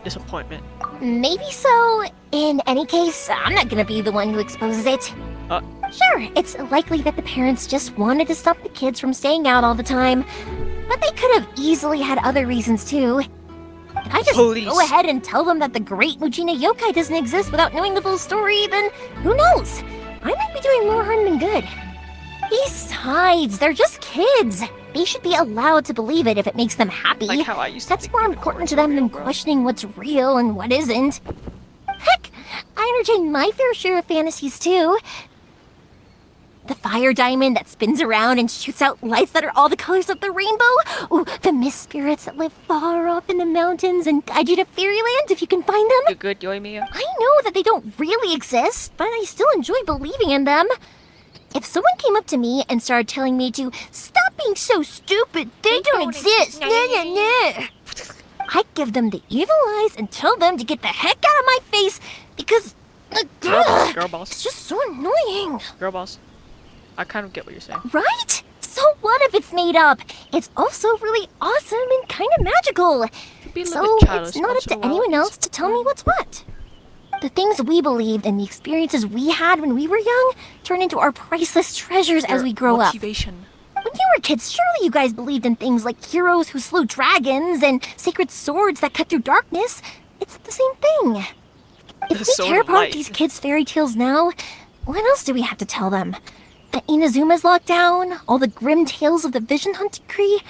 Disappointment. Maybe so. In any case, I'm not gonna be the one who exposes it. Sure, it's likely that the parents just wanted to stop the kids from staying out all the time, but they could have easily had other reasons too. If I just Police. go ahead and tell them that the Great Mujina Yokai doesn't exist without knowing the full story, then who knows? I might be doing more harm than good. Besides, they're just kids. They should be allowed to believe it if it makes them happy. Like how I used to That's think more unicorns important to were them real, than bro. questioning what's real and what isn't. Heck, I entertain my fair share of fantasies too. The fire diamond that spins around and shoots out lights that are all the colors of the rainbow. Ooh, the mist spirits that live far off in the mountains and guide you to fairyland if you can find them. You good, Yoimiya? I know that they don't really exist, but I still enjoy believing in them. If someone came up to me and started telling me to stop being so stupid, they don't exist. No. I'd give them the evil eyes and tell them to get the heck out of my face because Girl boss, ugh, girl it's boss, just so annoying, girl boss. I kind of get what you're saying. right? So what if it's made up? It's also really awesome and kind of magical. Be a little So bit childish it's not up once in to a while. anyone else to tell me what's what. The things we believed and the experiences we had when we were young turn into our priceless treasures as Your we grow up. motivation. When you were kids, surely you guys believed in things like heroes who slew dragons and sacred swords that cut through darkness. It's the same thing. If The we sword care of about light. these kids' fairy tales now, what else do we have to tell them? That Inazuma's locked down? All the grim tales of the Vision Hunt Decree?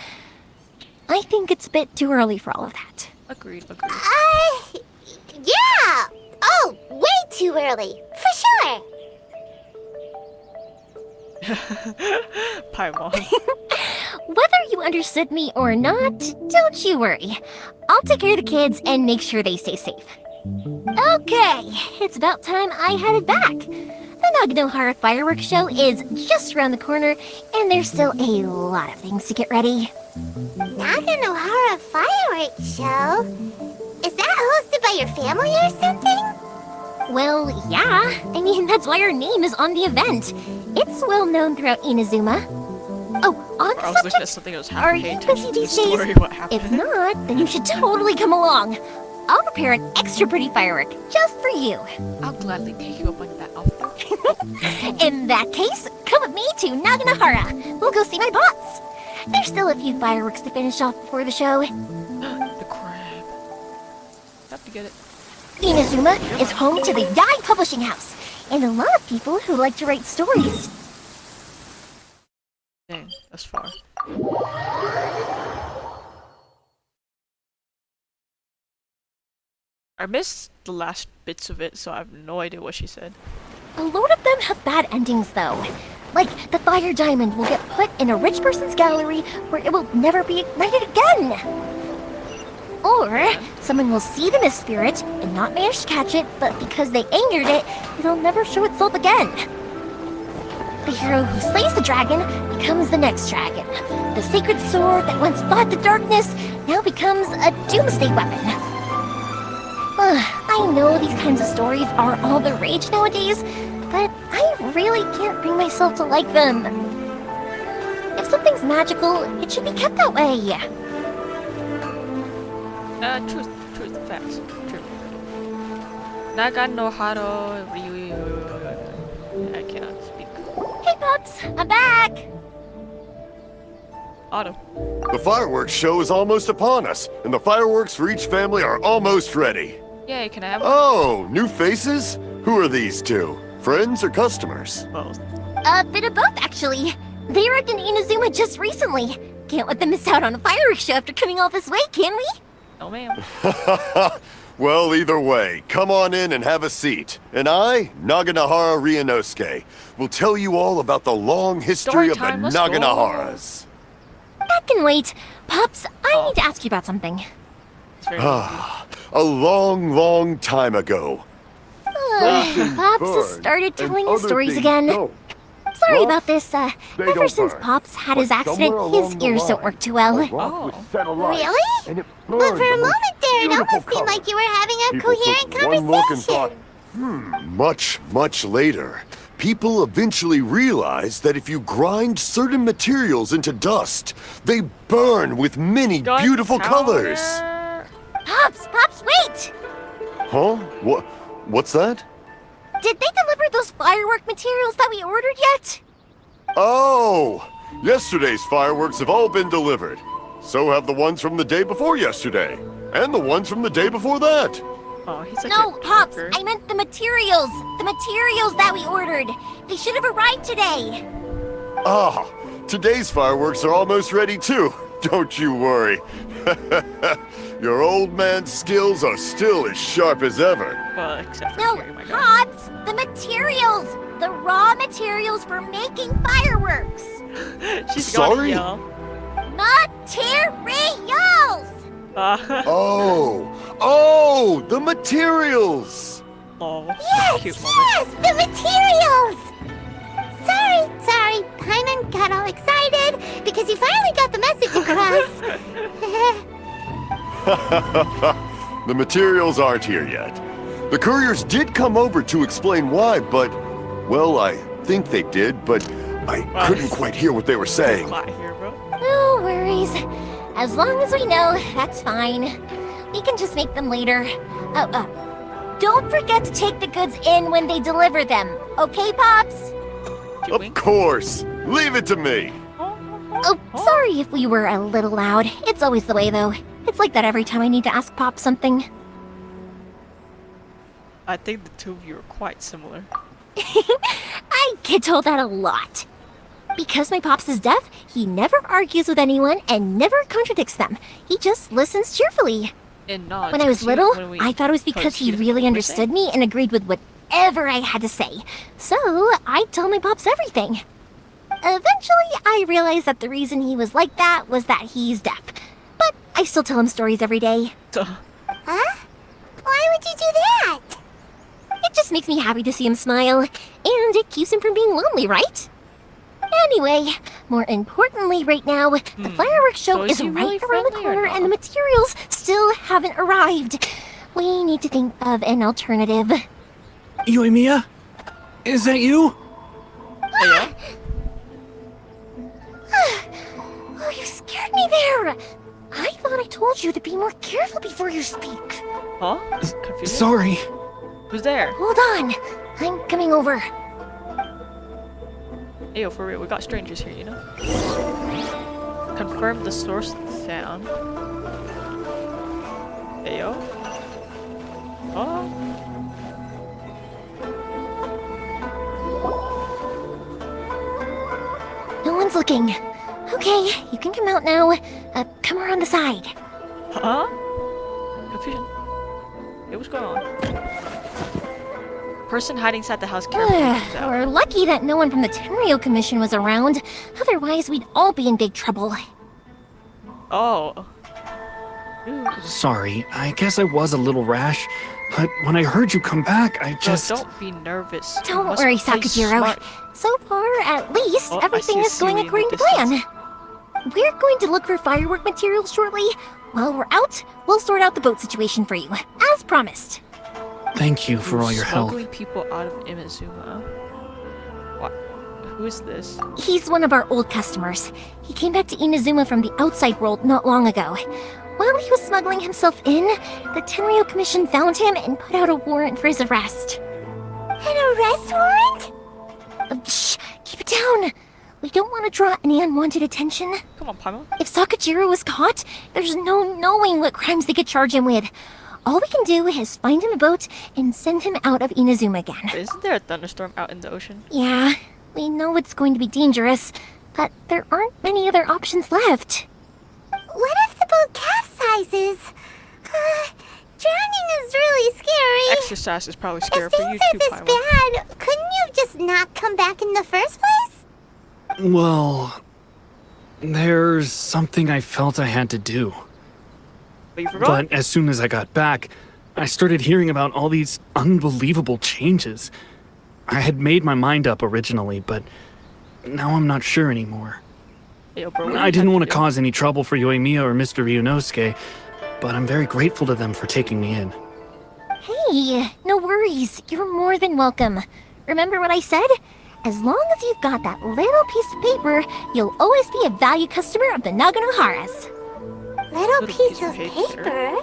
I think it's a bit too early for all of that. Agreed. Yeah! Oh, way too early, for sure. Paimon. Whether you understood me or not, don't you worry. I'll take care of the kids and make sure they stay safe. Okay, it's about time I headed back. The Naganohara fireworks show is just around the corner, and there's still a lot of things to get ready. Naganohara fireworks show? Is that hosted by your family or something? Well, yeah. I mean, that's why our name is on the event. It's well known throughout Inazuma. Oh, on I the was looking at subject, something that was are half paying you attention busy to the these story. days? What happened? If not, then you should totally come along. I'll prepare an extra pretty firework just for you. I'll gladly take you up on that offer. In that case, come with me to Naganohara. We'll go see my bots. There's still a few fireworks to finish off before the show. The crab. Have to get it. Inazuma is home to the Yai Publishing House, and a lot of people who like to write stories. Dang, that's far. I missed the last bits of it, so I have no idea what she said. A load of them have bad endings, though. Like, the fire diamond will get put in a rich person's gallery where it will never be ignited again. Or, someone will see the mist spirit and not manage to catch it, but because they angered it, it'll never show itself again. The hero who slays the dragon becomes the next dragon. The sacred sword that once fought the darkness now becomes a doomsday weapon. I know these kinds of stories are all the rage nowadays, but I really can't bring myself to like them. If something's magical, it should be kept that way. Truth, facts, true. Naganohara Ryu. I cannot speak. Hey, Pops, I'm back! Autumn. The fireworks show is almost upon us, and the fireworks for each family are almost ready. Yay, can I have one? Oh, new faces? Who are these two? Friends or customers? Both. A bit of both, actually. They arrived in Inazuma just recently. Can't let them miss out on a fireworks show after coming all this way, can we? No, ma'am. Well, either way, come on in and have a seat. And I, Naganohara Ryunosuke, will tell you all about the long history Story of the time, let's go. Naganoharas. That can wait. Pops, I need to ask you about something. It's very A long, long time ago. Pops has started telling his stories again. Sorry about this. Ever since Pops had his accident, his ears don't work too well. Really? But for a moment there, it almost seemed like you were having a coherent conversation. Much, much later, people eventually realized that if you grind certain materials into dust, they burn with many beautiful colors. Pops, wait! Huh? What's that? Did they deliver those firework materials that we ordered yet? Oh! Yesterday's fireworks have all been delivered. So have the ones from the day before yesterday. And the ones from the day before that. Oh, he's like No, a Pops, coworker. I meant the materials. The materials that we ordered. They should have arrived today. Ah, today's fireworks are almost ready too. Don't you worry. Your old man's skills are still as sharp as ever. Well, except for No, hearing my God. Pops, the materials. The raw materials for making fireworks. She's Sorry? gonna Materials! Oh, the materials! Oh, Yes, cute moment. the materials! Sorry, Paimon got all excited because you finally got the message across. The materials aren't here yet. The couriers did come over to explain why, but, well, I think they did, but I couldn't quite hear what they were saying. Not here, bro. No worries. As long as we know, that's fine. We can just make them later. Don't forget to take the goods in when they deliver them. Okay, Pops? Of course. Leave it to me. Oh, sorry if we were a little loud. It's always the way, though. It's like that every time I need to ask Pop something. I think the two of you are quite similar. I get told that a lot. Because my Pops is deaf, he never argues with anyone and never contradicts them. He just listens cheerfully. And not When I was little, I thought it was because he really what understood me and agreed with whatever I had to say. So, I'd tell my Pops everything. Eventually, I realized that the reason he was like that was that he's deaf. But I still tell him stories every day. Huh? Why would you do that? It just always makes me happy to see him smile. And it keeps him from being lonely, right? Anyway, more importantly right now, the fireworks show So is is he really right around the friendly or corner not? and the materials still haven't arrived. We need to think of an alternative. Yoimiya? Is that you? Hey, yo. Oh, you scared me there! I thought I told you to be more careful before you speak. Huh? Confused? Sorry. Who's there? Hold on, I'm coming over. Hey, yo, for real, we got strangers here, you know? Confirm the source of the sound. Hey, yo. Oh. No one's looking. Okay, you can come out now. Come around the side. Huh? Confusion. Hey, what's going on? Person hiding inside the house carefully comes out. We're lucky that no one from the Tenryo Commission was around. Otherwise, we'd all be in big trouble. Oh. Ooh. Sorry, I guess I was a little rash, but when I heard you come back, I No, just... don't be nervous. You Don't must worry, play Sakujiro. smart. So far, at least, Oh, I everything see a is going seaweed according to in the plan. We're going to look for firework materials shortly. While we're out, we'll sort out the boat situation for you, as promised. Thank you for all your help. Smuggling people out of Imizuma. What? Who is this? He's one of our old customers. He came back to Inazuma from the outside world not long ago. While he was smuggling himself in, the Tenryo Commission found him and put out a warrant for his arrest. An arrest warrant? Shh! Keep it down! We don't want to draw any unwanted attention. Come on, Paimon. If Sakujiro was caught, there's no knowing what crimes they could charge him with. All we can do is find him a boat and send him out of Inazuma again. Isn't there a thunderstorm out in the ocean? Yeah, we know it's going to be dangerous, but there aren't many other options left. What if the boat capsizes? Drowning is really scary. Exercise is probably scary If for you things are too, this Paimon. bad, couldn't you just not come back in the first place? Well, there's something I felt I had to do. But you forgot? But as soon as I got back, I started hearing about all these unbelievable changes. I had made my mind up originally, but now I'm not sure anymore. Hey, yo, bro, what I you didn't had want to do? cause any trouble for Yoimiya or Mr. Ryunosuke, but I'm very grateful to them for taking me in. Hey, no worries. You're more than welcome. Remember what I said? As long as you've got that little piece of paper, you'll always be a valued customer of the Naganoharas. Little piece of paper?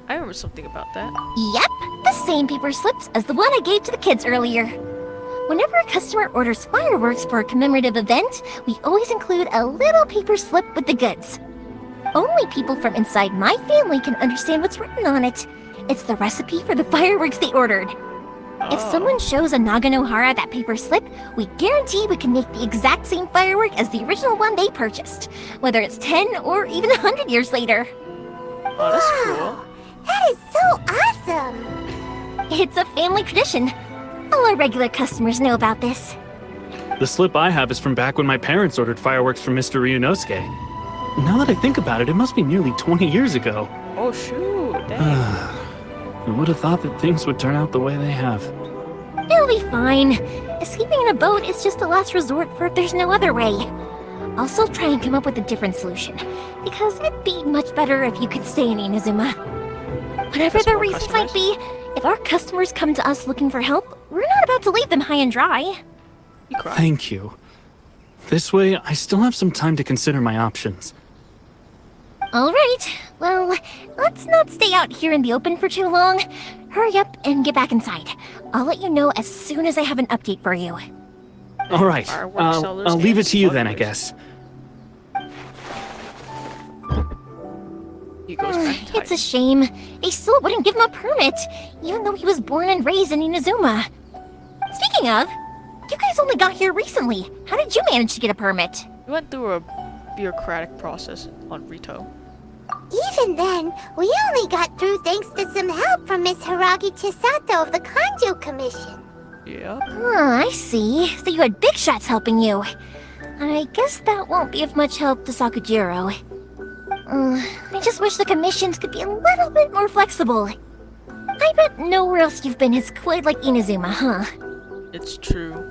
I remember something about that. Yep, the same paper slips as the one I gave to the kids earlier. Whenever a customer orders fireworks for a commemorative event, we always include a little paper slip with the goods. Only people from inside my family can understand what's written on it. It's the recipe for the fireworks they ordered. If someone shows a Naganohara that paper slip, we guarantee we can make the exact same firework as the original one they purchased, whether it's 10 or even 100 years later. Oh, that's cool. That is so awesome! It's a family tradition. All our regular customers know about this. The slip I have is from back when my parents ordered fireworks from Mr. Ryunosuke. Now that I think about it, it must be nearly 20 years ago. Oh, shoot. Dang. I would have thought that things would turn out the way they have. It'll be fine. Escaping in a boat is just a last resort for if there's no other way. I'll still try and come up with a different solution, because it'd be much better if you could stay in Inazuma. Whatever Just the more reasons customers? might be, if our customers come to us looking for help, we're not about to leave them high and dry. You cried. Thank you. This way, I still have some time to consider my options. All right, well, let's not stay out here in the open for too long. Hurry up and get back inside. I'll let you know as soon as I have an update for you. All right, Fireworks sellers I'll leave and it to you then, I smugglers. guess. He goes back to It's a shame. They still wouldn't give him a permit, even though he was born and raised in Inazuma. Speaking of, you guys only got here recently. How did you manage to get a permit? We went through a bureaucratic process on Rito. Even then, we only got through thanks to some help from Miss Hiragi Chisato of the Kanjo Commission. Yeah. I see. So you had big shots helping you. I guess that won't be of much help to Sakujiro. I just wish the commissions could be a little bit more flexible. I bet nowhere else you've been is quite like Inazuma, huh? It's true.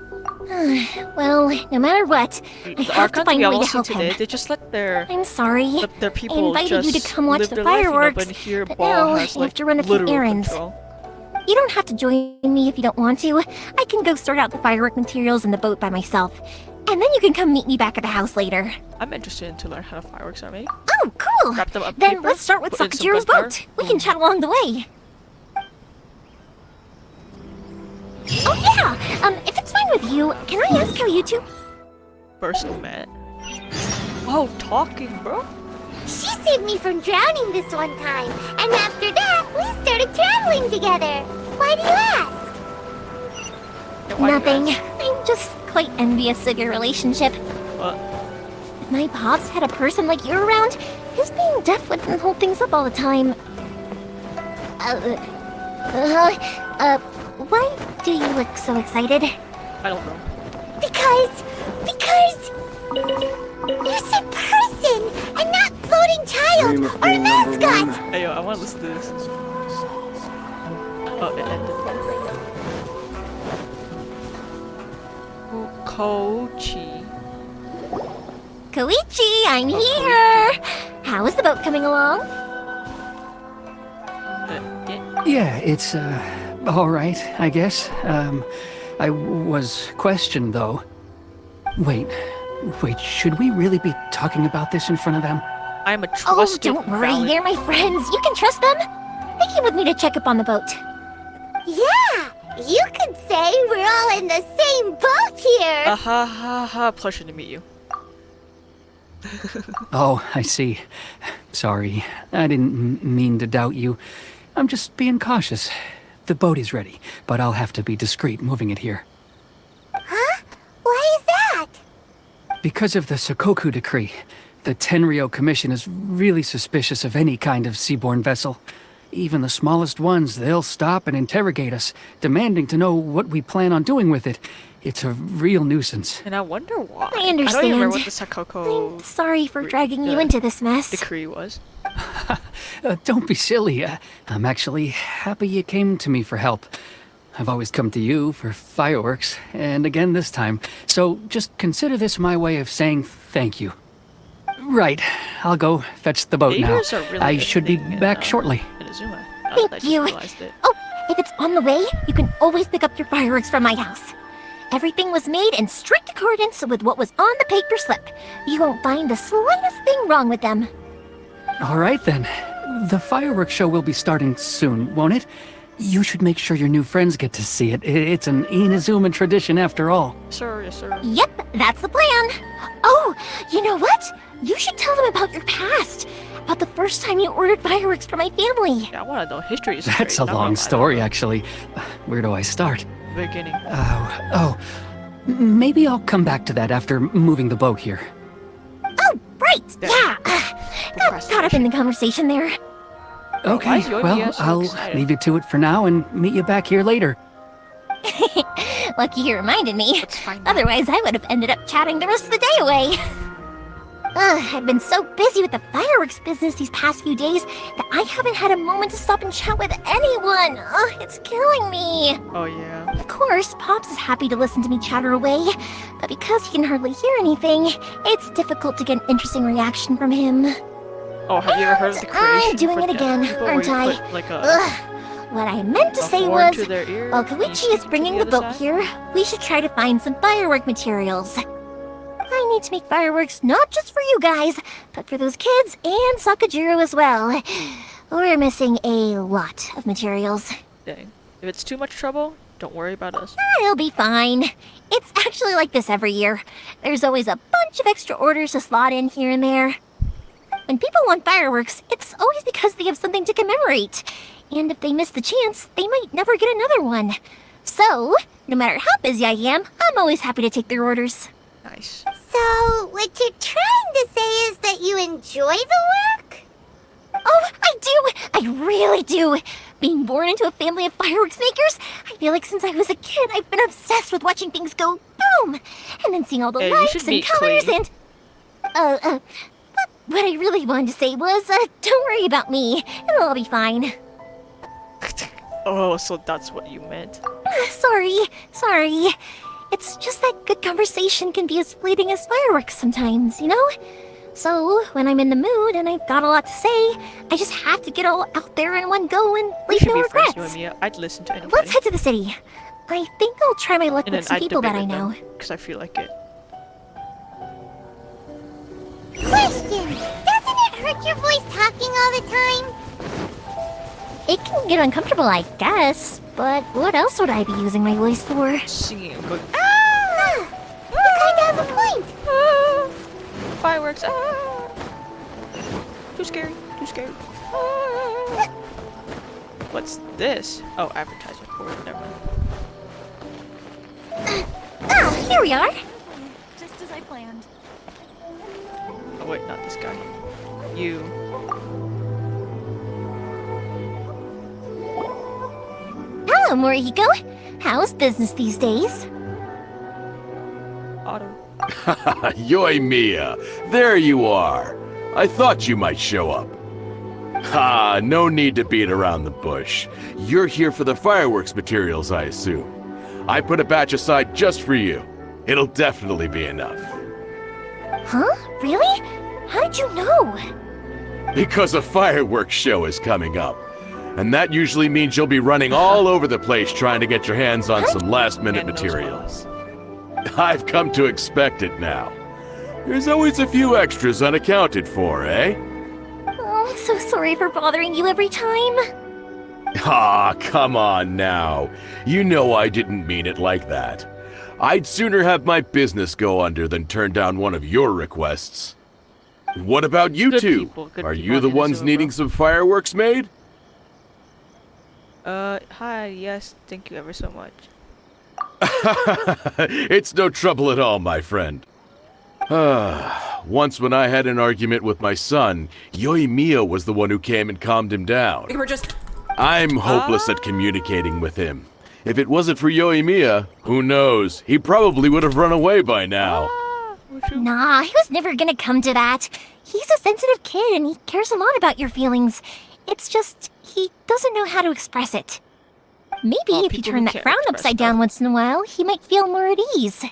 Well, no matter what, I The have to Archons find we a way all to see help today, him. they just let their I'm sorry. people I invited you just to come watch live the their life, fireworks, but here but Ball now has I like have to run a few literal errands. control. You don't have to join me if you don't want to. I can go sort out the firework materials in the boat by myself. And then you can come meet me back at the house later. I'm interested to learn how the fireworks are made. Oh, cool! Wrap them up Then paper, let's start with put in some Sakajiro's gunpowder. boat. We can chat along the way. Oh yeah! If it's fine with you, can I ask how you two... First met. Whoa, talking, bro. She saved me from drowning this one time, and after that, we started traveling together. Why do you ask? Yeah, why do you Nothing. ask? I'm just quite envious of your relationship. What? If my pops had a person like you around, his being deaf wouldn't hold things up all the time. Why do you look so excited? I don't know. Because you said person and not floating child or mascot. Hey, yo, I want to listen to this. Oh, it ended. Kochi. Koichi, I'm here! How is the boat coming along? Yeah, it's, all right, I guess. I was questioned, though. Wait, should we really be talking about this in front of them? I'm a Oh, trusted don't worry, valid- they're my friends. You can trust them. They came with me to check up on the boat. Yeah, you could say we're all in the same boat here. Ha ha ha, pleasure to meet you. Oh, I see. Sorry, I didn't mean to doubt you. I'm just being cautious. The boat is ready, but I'll have to be discreet moving it here. Huh? Why is that? Because of the Sokoku decree, the Tenryou Commission is really suspicious of any kind of seaborne vessel. Even the smallest ones, they'll stop and interrogate us, demanding to know what we plan on doing with it. It's a real nuisance. And I wonder why. I I don't even remember understand. what the Sakoko I'm sorry for dragging you the into this mess. decree was. Don't be silly. I'm actually happy you came to me for help. I've always come to you for fireworks, and again this time. So just consider this my way of saying thank you. Right, I'll go fetch the boat now. Beavers are really I a should be thing in, back shortly. Inazuma. Now that I Thank just you. realized it. Oh, if it's on the way, you can always pick up your fireworks from my house. Everything was made in strict accordance with what was on the paper slip. You won't find the slightest thing wrong with them. All right then. The fireworks show will be starting soon, won't it? You should make sure your new friends get to see it. It's an Inazuma tradition after all. Sir, yes, sir. Yep, that's the plan. Oh, you know what? You should tell them about your past. About the first time you ordered fireworks for my family. Yeah, I want to know history. Is That's a long story, actually. Where do I start? Beginning. Maybe I'll come back to that after moving the boat here. Oh, right, yeah. Got caught up in the conversation there. why Okay, is Yoimiya well, so I'll excited? leave you to it for now and meet you back here later. Lucky you reminded me. Let's find out. Otherwise, I would have ended up chatting the rest of the day away. I've been so busy with the fireworks business these past few days that I haven't had a moment to stop and chat with anyone. It's killing me. Oh, yeah. Of course, Pops is happy to listen to me chatter away, but because he can hardly hear anything, it's difficult to get an interesting reaction from him. Oh, have you ever heard of the creation I'm doing for it again, deaf people where aren't you I? put, like What I meant to a say horn was, to their ear, while and you Koichi speak is to bringing the the other boat side? here, we should try to find some firework materials. I need to make fireworks not just for you guys, but for those kids and Sakajiro as well. We're missing a lot of materials. Dang. If it's too much trouble, don't worry about us. I'll be fine. It's actually like this every year. There's always a bunch of extra orders to slot in here and there. When people want fireworks, it's always because they have something to commemorate. And if they miss the chance, they might never get another one. So, no matter how busy I am, I'm always happy to take their orders. Nice. So, what you're trying to say is that you enjoy the work? Oh, I do! I really do! Being born into a family of fireworks makers, I feel like since I was a kid, I've been obsessed with watching things go boom! And then seeing all the Hey, you lights should and meet colors Clee. and... But what I really wanted to say was, don't worry about me. It'll all be fine. Oh, so that's what you meant. Sorry. It's just that good conversation can be as fleeting as fireworks sometimes, you know? So, when I'm in the mood and I've got a lot to say, I just have to get all out there in one go and We leave should no be friends, regrets. Yoimiya. I'd listen to anything. Let's head to the city. I think I'll try my luck And then with some I'd people that I debate with know. them, because I feel like it. Question! Doesn't it hurt your voice talking all the time? It can get uncomfortable, I guess, but what else would I be using my voice for? Singing and going, Ah! You kinda have a point. ah! Fireworks, ah! Too scary. Ah! What's this? Oh, advertisement board, never mind. Oh, here we are. Just as I planned. Oh wait, not this guy. You. Hello, Morihiko. How's business these days? Auto. Yoimiya, there you are. I thought you might show up. Ha, no need to beat around the bush. You're here for the fireworks materials, I assume. I put a batch aside just for you. It'll definitely be enough. Huh? Really? How did you know? Because a fireworks show is coming up. And that usually means you'll be running all over the place trying to get your hands on some last-minute materials. I've come to expect it now. There's always a few extras unaccounted for, eh? Oh, I'm so sorry for bothering you every time. Ah, come on now. You know I didn't mean it like that. I'd sooner have my business go under than turn down one of your requests. What about you Good two? people, good Are people you the in ones Inazuma. needing some fireworks made? Hi, yes, thank you ever so much. It's no trouble at all, my friend. Once when I had an argument with my son, Yoimiya was the one who came and calmed him down. I'm hopeless at communicating with him. If it wasn't for Yoimiya, who knows? He probably would have run away by now. Nah, he was never gonna come to that. He's a sensitive kid and he cares a lot about your feelings. It's just, he doesn't know how to express it. Maybe Oh, if you people turn who that can't frown express upside stuff. down once in a while, he might feel more at ease.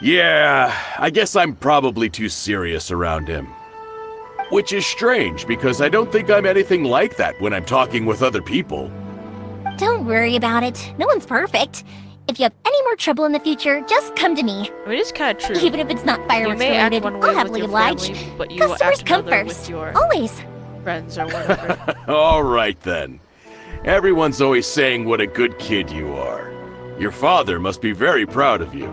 Yeah, I guess I'm probably too serious around him. Which is strange, because I don't think I'm anything like that when I'm talking with other people. Don't worry about it. No one's perfect. If you have any more trouble in the future, just come to me. I mean, it's kind of true. Even if it's not You fireworks may act related, one way I'll with happily your oblige. family, but you will Customers act come another first. with your Always. friends or whatever. All right then. Everyone's always saying what a good kid you are. Your father must be very proud of you.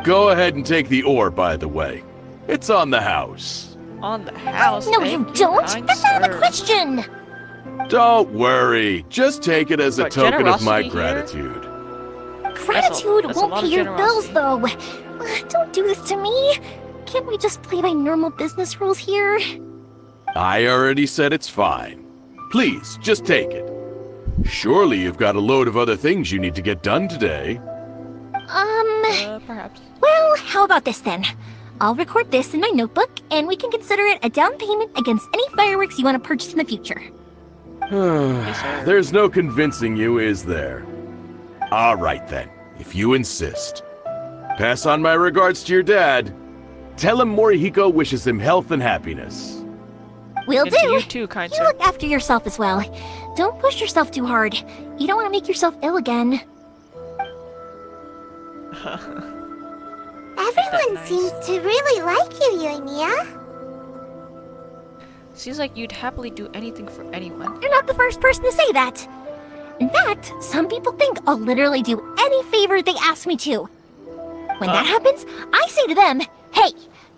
Go ahead and take the ore, by the way. It's on the house. On the house. No, thank you don't. kind That's out of the sir. question. Don't worry. Just take it as a What, token of my generosity here? gratitude. Gratitude that's a won't lot pay of your bills, generosity. though. Don't do this to me. Can't we just play by normal business rules here? I already said it's fine. Please, just take it. Surely you've got a load of other things you need to get done today. Perhaps. Well, how about this then? I'll record this in my notebook, and we can consider it a down payment against any fireworks you want to purchase in the future. There's no convincing you, is there? All right then, if you insist. Pass on my regards to your dad. Tell him Morihiko wishes him health and happiness. Will And to do. you too, kind You sir. look after yourself as well. Don't push yourself too hard. You don't want to make yourself ill again. Everyone nice? seems to really like you, Yoimiya. Seems like you'd happily do anything for anyone. You're not the first person to say that. In fact, some people think I'll literally do any favor they ask me to. When that happens, I say to them, hey,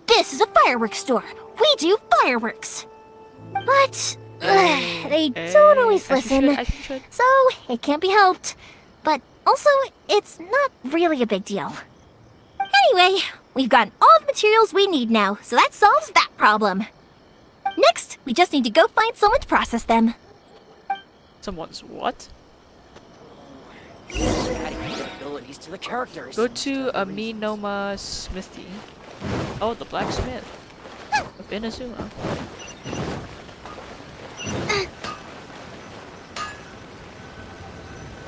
this is a fireworks store. We do fireworks. But they don't always As you listen. should, as you should. So it can't be helped. But also, it's not really a big deal. Anyway, we've gotten all the materials we need now, so that solves that problem. Next, we just need to go find someone to process them. Someone's what? Abilities to the characters. Go to Aminoma Smithy. Oh, the blacksmith of Inazuma.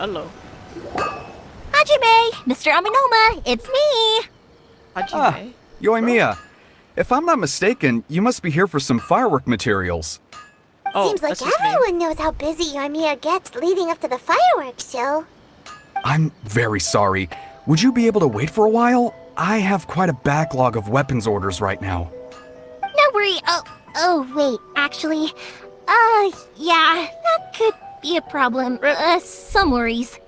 Hello. Hajime! Mr. Aminoma, it's me! Hajime. Yoimiya, if I'm not mistaken, you must be here for some firework materials. Oh, Seems like that's his name. everyone knows how busy Yoimiya gets leading up to the fireworks show. I'm very sorry. Would you be able to wait for a while? I have quite a backlog of weapons orders right now. No worry. Oh, wait, actually, yeah, that could be a problem. Some worries.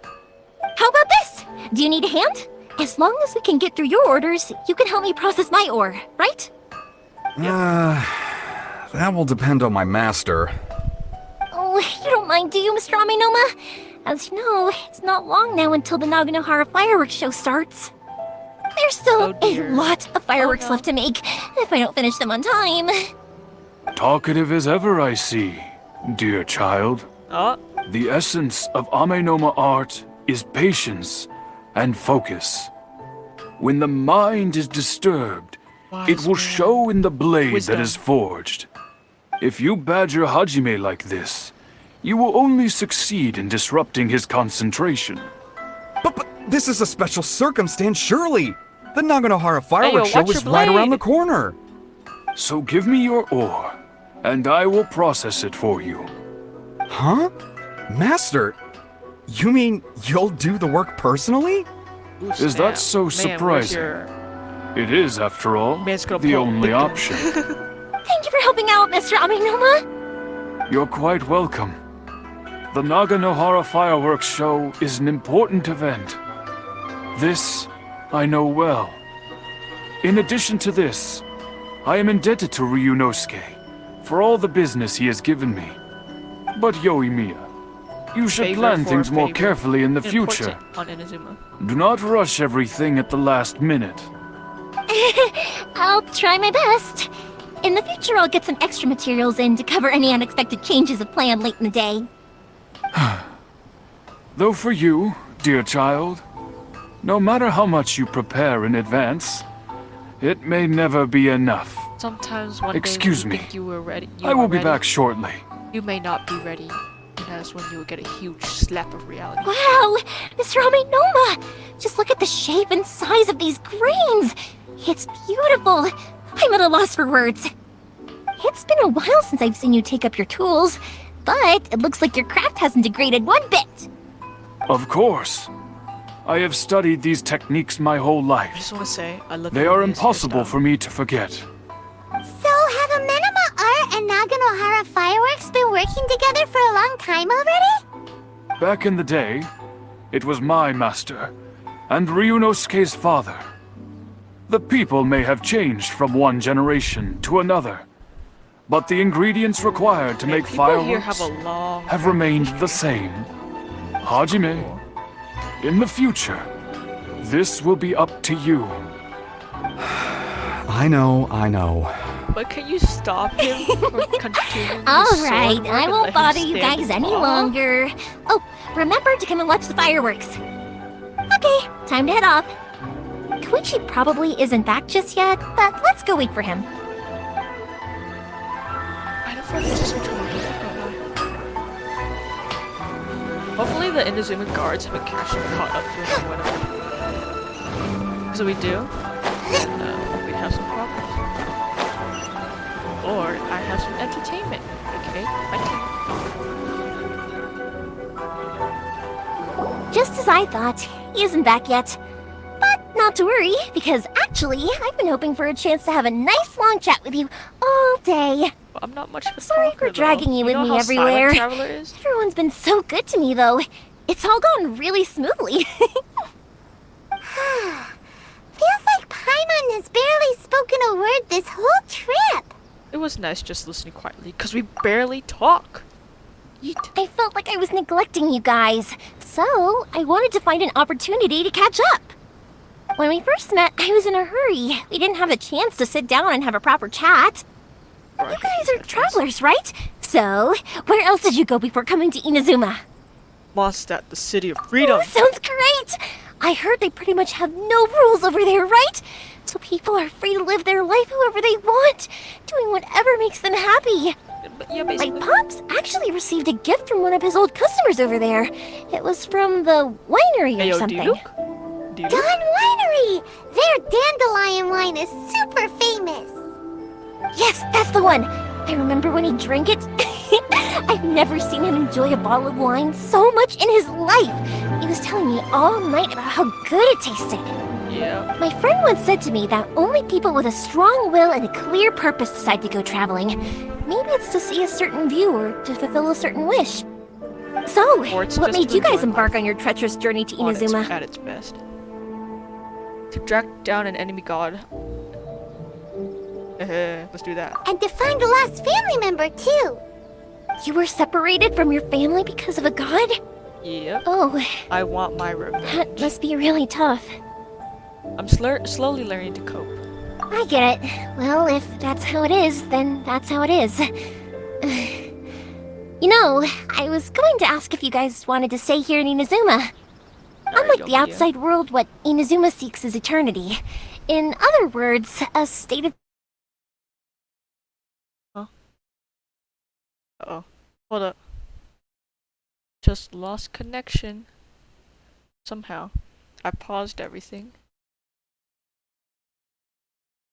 How about this? Do you need a hand? As long as we can get through your orders, you can help me process my ore, right? That will depend on my master. Oh, you don't mind, do you, Mr. Aminoma? As you know, it's not long now until the Naganohara fireworks show starts. There's still a lot of fireworks left to make, if I don't finish them on time. Talkative as ever, I see, dear child. The essence of Amenoma art is patience and focus. When the mind is disturbed, it will show in the blade that is forged. If you badger Hajime like this, you will only succeed in disrupting his concentration. But this is a special circumstance, surely! The Naganohara fireworks show is right around the corner! So give me your ore, and I will process it for you. Huh? Master, you mean you'll do the work personally? Is that so surprising? It is, after all, the only option. Thank you for helping out, Mr. Aminoma. You're quite welcome. The Naganohara fireworks show is an important event. This I know well. In addition to this, I am indebted to Ryunosuke for all the business he has given me. But Yoimiya, you should plan things more carefully in the future. On Inazuma. Do not rush everything at the last minute. I'll try my best. In the future, I'll get some extra materials in to cover any unexpected changes of plan late in the day. Though for you, dear child, no matter how much you prepare in advance, it may never be enough. Sometimes one Excuse day me. you think you were ready. I will be back shortly. You may not be ready. And that's when you will get a huge slap of reality. Wow, Mr. Aminoma! Just look at the shape and size of these grains! It's beautiful! I'm at a loss for words. It's been a while since I've seen you take up your tools, but it looks like your craft hasn't degraded one bit. Of course. I have studied these techniques my whole life. I just want to say, I love They are impossible for me to forget. So have Amenoma Art and Naganohara Fireworks been working together for a long time already? Back in the day, it was my master, and Ryunosuke's father. The people may have changed from one generation to another, but the ingredients required to make fireworks have remained the same. Hajime, in the future, this will be up to you. I know. But can you stop him from continuing Alright, I won't bother you guys any longer. Oh, remember to come and watch the fireworks. Okay, time to head off. Koichi probably isn't back just yet, but let's go wait for him. I don't feel this is Hopefully the Inazuma guards haven't caught up to him or whatever. So we do, and we have some problems. Or I have some entertainment. Okay, Just as I thought, he isn't back yet. But not to worry, because actually, I've been hoping for a chance to have a nice long chat with you all day. Well, I'm not much of a Sorry talker, for dragging you with know me how everywhere. Silent Traveler is? Everyone's been so good to me, though. It's all gone really smoothly. Feels like Paimon has barely spoken a word this whole trip. It was nice just listening quietly, because we barely talk. I felt like I was neglecting you guys, so I wanted to find an opportunity to catch up. When we first met, I was in a hurry. We didn't have a chance to sit down and have a proper chat. You guys are travelers, right? So, where else did you go before coming to Inazuma? Mondstadt, the city of freedom. Oh, sounds great! I heard they pretty much have no rules over there, right? so people are free to live their life however they want, doing whatever makes them happy. Yeah, My basically. pops actually received a gift from one of his old customers over there. It was from the winery or Hey, yo, something. D-Luke? Dawn Winery! Their dandelion wine is super famous. Yes, that's the one. I remember when he drank it. I've never seen him enjoy a bottle of wine so much in his life. He was telling me all night about how good it tasted. Yeah. My friend once said to me that only people with a strong will and a clear purpose decide to go traveling. Maybe it's to see a certain view or to fulfill a certain wish. So, what made you guys embark on your treacherous journey to Inazuma? At its best. To track down an enemy god. Let's do that. And to find a lost family member, too. You were separated from your family because of a god? Yep. Oh. I want my revenge. That must be really tough. I'm slowly learning to cope. I get it. Well, if that's how it is, then that's how it is. You know, I was going to ask if you guys wanted to stay here in Inazuma. Unlike the outside world, what Inazuma seeks is eternity. In other words, a state of... Huh? Uh-oh. Hold up. Just lost connection. Somehow. I paused everything.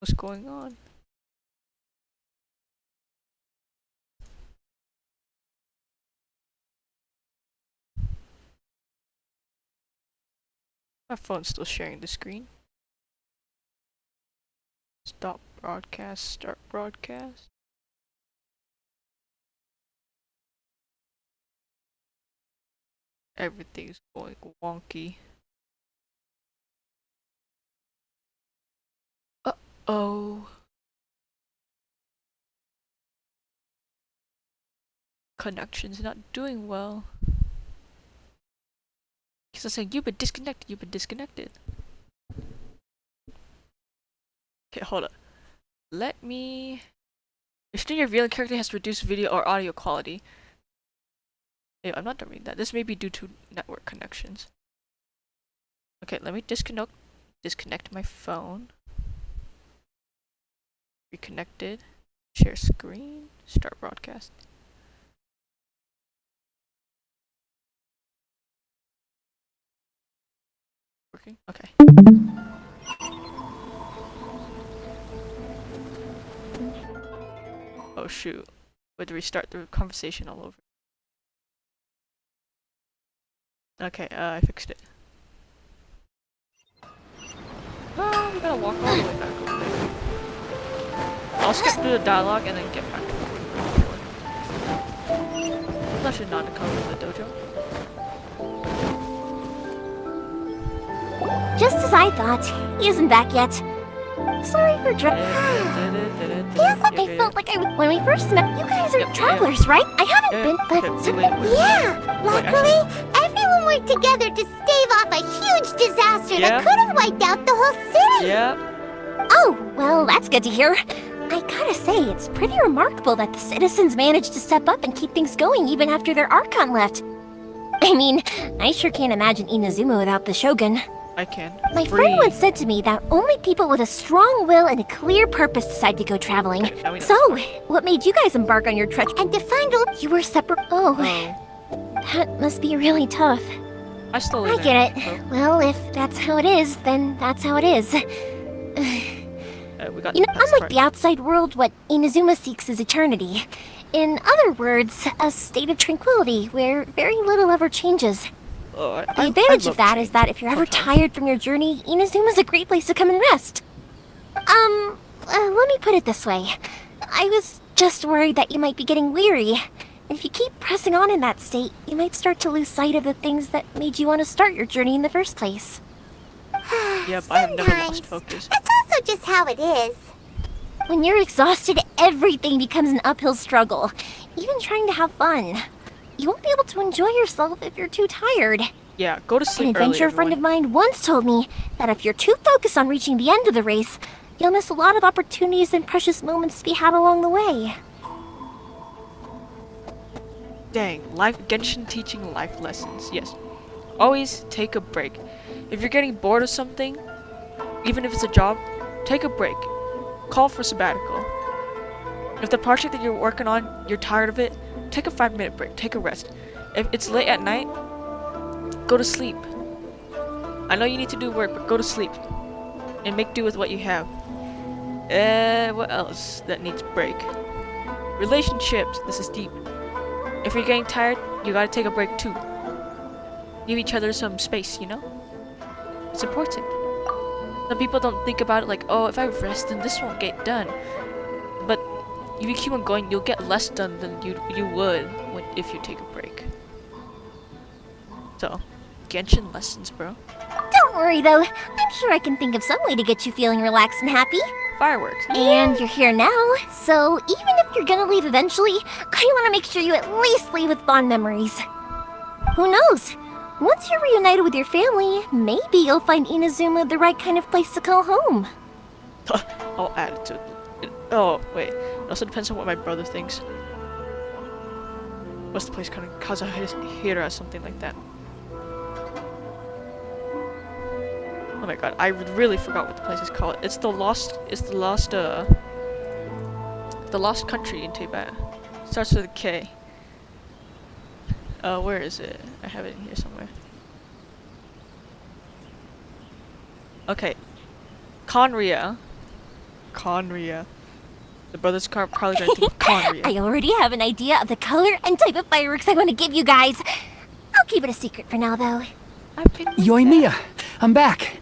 What's going on? My phone's still sharing the screen. Stop broadcast, start broadcast. Everything's going wonky. Uh-oh. Connection's not doing well. Because I saying, you've been disconnected. Okay, hold up. Let me... Your stream revealing character has reduced video or audio quality. Hey, I'm not done reading that. This may be due to network connections. Okay, let me disconnect my phone. Reconnected. Share screen. Start broadcast. Working? Okay. Oh shoot. We had to restart the conversation all over. Okay, I fixed it. Oh, we gotta walk all the way back over there. I'll skip through the dialogue and then get back to the that should not come to the dojo. Just as I thought, he isn't back yet. Sorry for Feels like I felt like when we first met. You guys are travelers, right? I haven't been, but... Yeah, luckily, everyone worked together to stave off a huge disaster that could have wiped out the whole city. Yeah. Oh, well, that's good to hear. I gotta say, it's pretty remarkable that the citizens managed to step up and keep things going even after their archon left. I mean, I sure can't imagine Inazuma without the Shogun. I can. My friend once said to me that only people with a strong will and a clear purpose decide to go traveling. Okay, so, what made you guys embark on your trek? And to find out you were separate. Oh, that must be really tough. I get it. Well, if that's how it is, then that's how it is. You know, unlike the outside world, what Inazuma seeks is eternity. In other words, a state of tranquility where very little ever changes. The advantage of that is that if you're ever tired from your journey, Inazuma's a great place to come and rest. Let me put it this way. I was just worried that you might be getting weary. And if you keep pressing on in that state, you might start to lose sight of the things that made you want to start your journey in the first place. Yep, I have never lost focus. That's also just how it is. When you're exhausted, everything becomes an uphill struggle. Even trying to have fun. You won't be able to enjoy yourself if you're too tired. Yeah, go to sleep early, An adventure friend of mine once told me that if you're too focused on reaching the end of the race, you'll miss a lot of opportunities and precious moments to be had along the way. Dang, Genshin teaching life lessons. Yes. Always take a break. If you're getting bored of something, even if it's a job, take a break. Call for sabbatical. If the project that you're working on, you're tired of it, take a 5-minute break, take a rest. If it's late at night, go to sleep. I know you need to do work, but go to sleep. And make do with what you have. What else that needs break? Relationships, this is deep. If you're getting tired, you gotta take a break too. Give each other some space, you know? It's important. Some people don't think about it like, oh, if I rest, then this won't get done. But if you keep on going, you'll get less done than you would if you take a break. So, Genshin lessons, bro. Don't worry though, I'm sure I can think of some way to get you feeling relaxed and happy. Fireworks. And you're here now, so even if you're gonna leave eventually, I want to make sure you at least leave with fond memories. Who knows? Once you're reunited with your family, maybe you'll find Inazuma the right kind of place to call home. I'll add it to it. Oh, wait. It also depends on what my brother thinks. What's the place called? Kazuhira or something like that. Oh my god, I really forgot what the place is called. It's the lost country in Tibet. Starts with a K. Where is it? I have it in here somewhere. Okay. Conria. The brothers probably gonna think of Conria. I already have an idea of the color and type of fireworks I want to give you guys. I'll keep it a secret for now, though. Yoimiya, I'm back.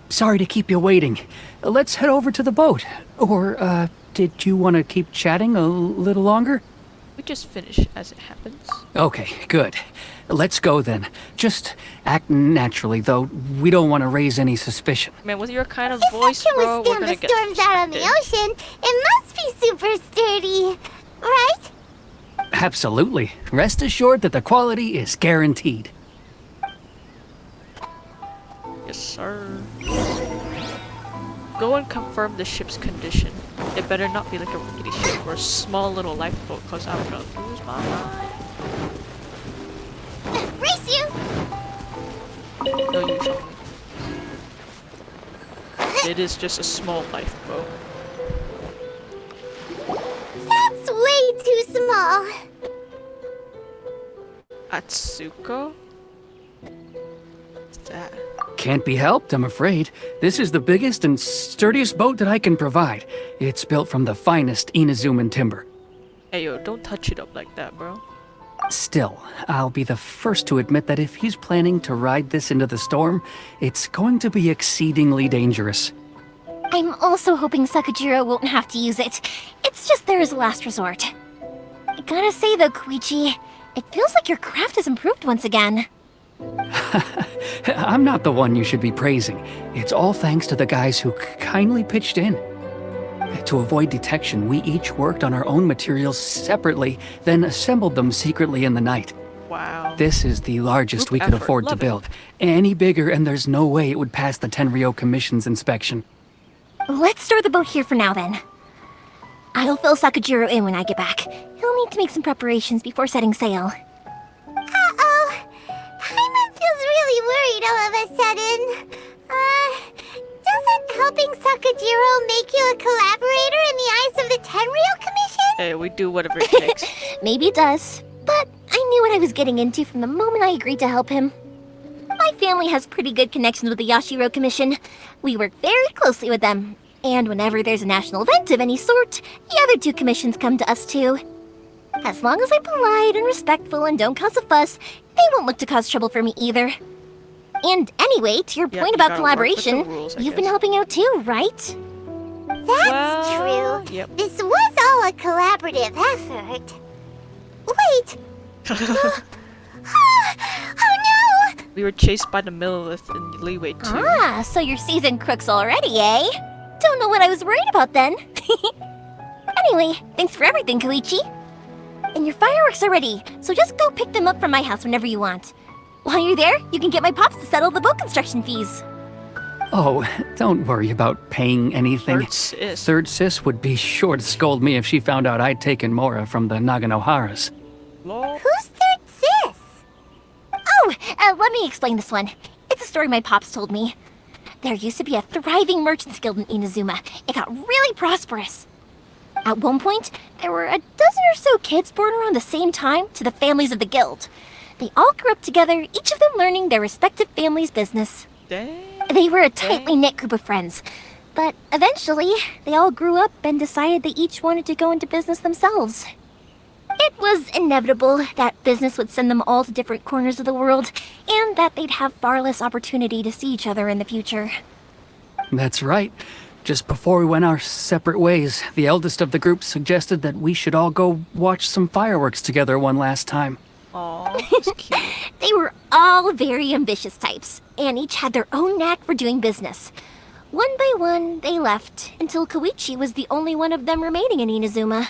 Sorry to keep you waiting. Let's head over to the boat. Or, did you want to keep chatting a little longer? We just finish as it happens. Okay, good. Let's go then. Just act naturally, though. We don't want to raise any suspicion. Man, with your kind of voice, bro, we're gonna get storms out on the ocean, it must be super sturdy, right? Absolutely. Rest assured that the quality is guaranteed. Yes, sir. Go and confirm the ship's condition. It better not be like a rickety ship or a small little lifeboat, cause I'm gonna lose my mind. Race you! No, you shall. It is just a small lifeboat. That's way too small. Atsuko? What's that? Can't be helped, I'm afraid. This is the biggest and sturdiest boat that I can provide. It's built from the finest Inazuman timber. Hey yo, don't touch it up like that, bro. Still, I'll be the first to admit that if he's planning to ride this into the storm, it's going to be exceedingly dangerous. I'm also hoping Sakajiro won't have to use it. It's just there as a last resort. I gotta say though, Koichi, it feels like your craft has improved once again. I'm not the one you should be praising. It's all thanks to the guys who kindly pitched in. To avoid detection, we each worked on our own materials separately, then assembled them secretly in the night. Wow. This is the largest we could afford to build. Any bigger and there's no way it would pass the Tenryou Commission's inspection. Let's store the boat here for now then. I'll fill Sakajiro in when I get back. He'll need to make some preparations before setting sail. Uh-oh. Paimon feels really worried all of a sudden. Doesn't helping Sakajiro make you a collaborator in the eyes of the Tenryou Commission? Hey, we do whatever it takes. Maybe it does, but I knew what I was getting into from the moment I agreed to help him. My family has pretty good connections with the Yashiro Commission. We work very closely with them, and whenever there's a national event of any sort, the other two commissions come to us too. As long as I'm polite and respectful and don't cause a fuss, they won't look to cause trouble for me either. And anyway, to your point about collaboration, you've been helping out too, right? That's true. Yep. This was all a collaborative effort. Wait! Oh no! We were chased by the Millilith in Leeway too. Ah, so you're seasoned crooks already, eh? Don't know what I was worried about then. Anyway, thanks for everything, Koichi. And your fireworks are ready, so just go pick them up from my house whenever you want. While you're there, you can get my pops to settle the boat construction fees. Oh, don't worry about paying anything. Third sis would be sure to scold me if she found out I'd taken Mora from the Naganoharas. Who's third sis? Oh, let me explain this one. It's a story my pops told me. There used to be a thriving merchants guild in Inazuma. It got really prosperous. At one point, there were a dozen or so kids born around the same time to the families of the guild. They all grew up together, each of them learning their respective family's business. Dang. They were a tightly knit group of friends. But eventually, they all grew up and decided they each wanted to go into business themselves. It was inevitable that business would send them all to different corners of the world, and that they'd have far less opportunity to see each other in the future. That's right. Just before we went our separate ways, the eldest of the group suggested that we should all go watch some fireworks together one last time. Aw, that's cute. They were all very ambitious types, and each had their own knack for doing business. One by one, they left, until Koichi was the only one of them remaining in Inazuma.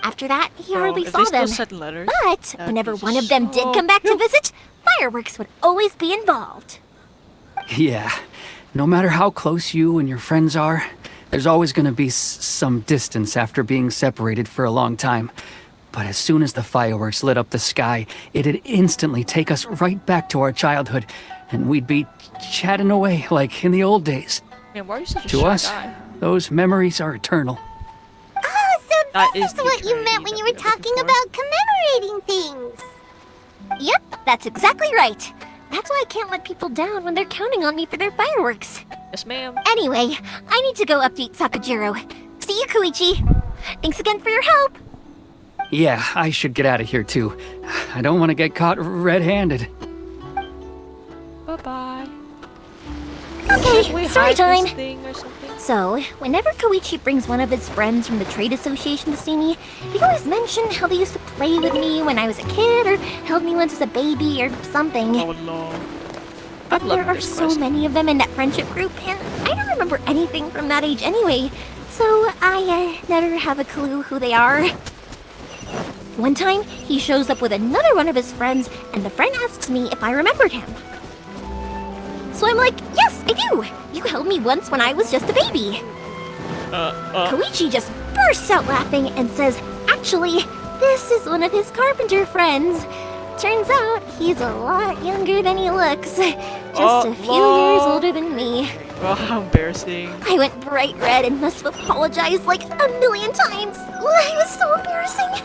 After that, he hardly if saw they still them. sent letters, But that'd whenever be one of them did so come back to visit, fireworks would always be involved. Yeah, no matter how close you and your friends are, there's always going to be some distance after being separated for a long time. But as soon as the fireworks lit up the sky, it'd instantly take us right back to our childhood, and we'd be chatting away like in the old days. Man, why are you such a To shy us, guy? those memories are eternal. Oh, so That this is is the what you eternity meant when that you we were were looking talking for. about commemorating things. Yep, that's exactly right. That's why I can't let people down when they're counting on me for their fireworks. Yes, ma'am. Anyway, I need to go update Sakajiro. See you, Koichi. Thanks again for your help. Yeah, I should get out of here too. I don't want to get caught red-handed. Bye-bye. Okay, Can we story hide time. this thing or something? So, whenever Koichi brings one of his friends from the trade association to see me, they always mention how they used to play with me when I was a kid, or held me once as a baby, or something. Oh, no. But love there are this so quest. many of them in that friendship group, and I don't remember anything from that age anyway, so I never have a clue who they are. One time, he shows up with another one of his friends, and the friend asks me if I remembered him. So I'm like, yes, I do! You held me once when I was just a baby. Koichi just bursts out laughing and says, actually, this is one of his carpenter friends. Turns out he's a lot younger than he looks. Just a few years older than me. Oh, how embarrassing. I went bright red and must have apologized like a million times. It was so embarrassing.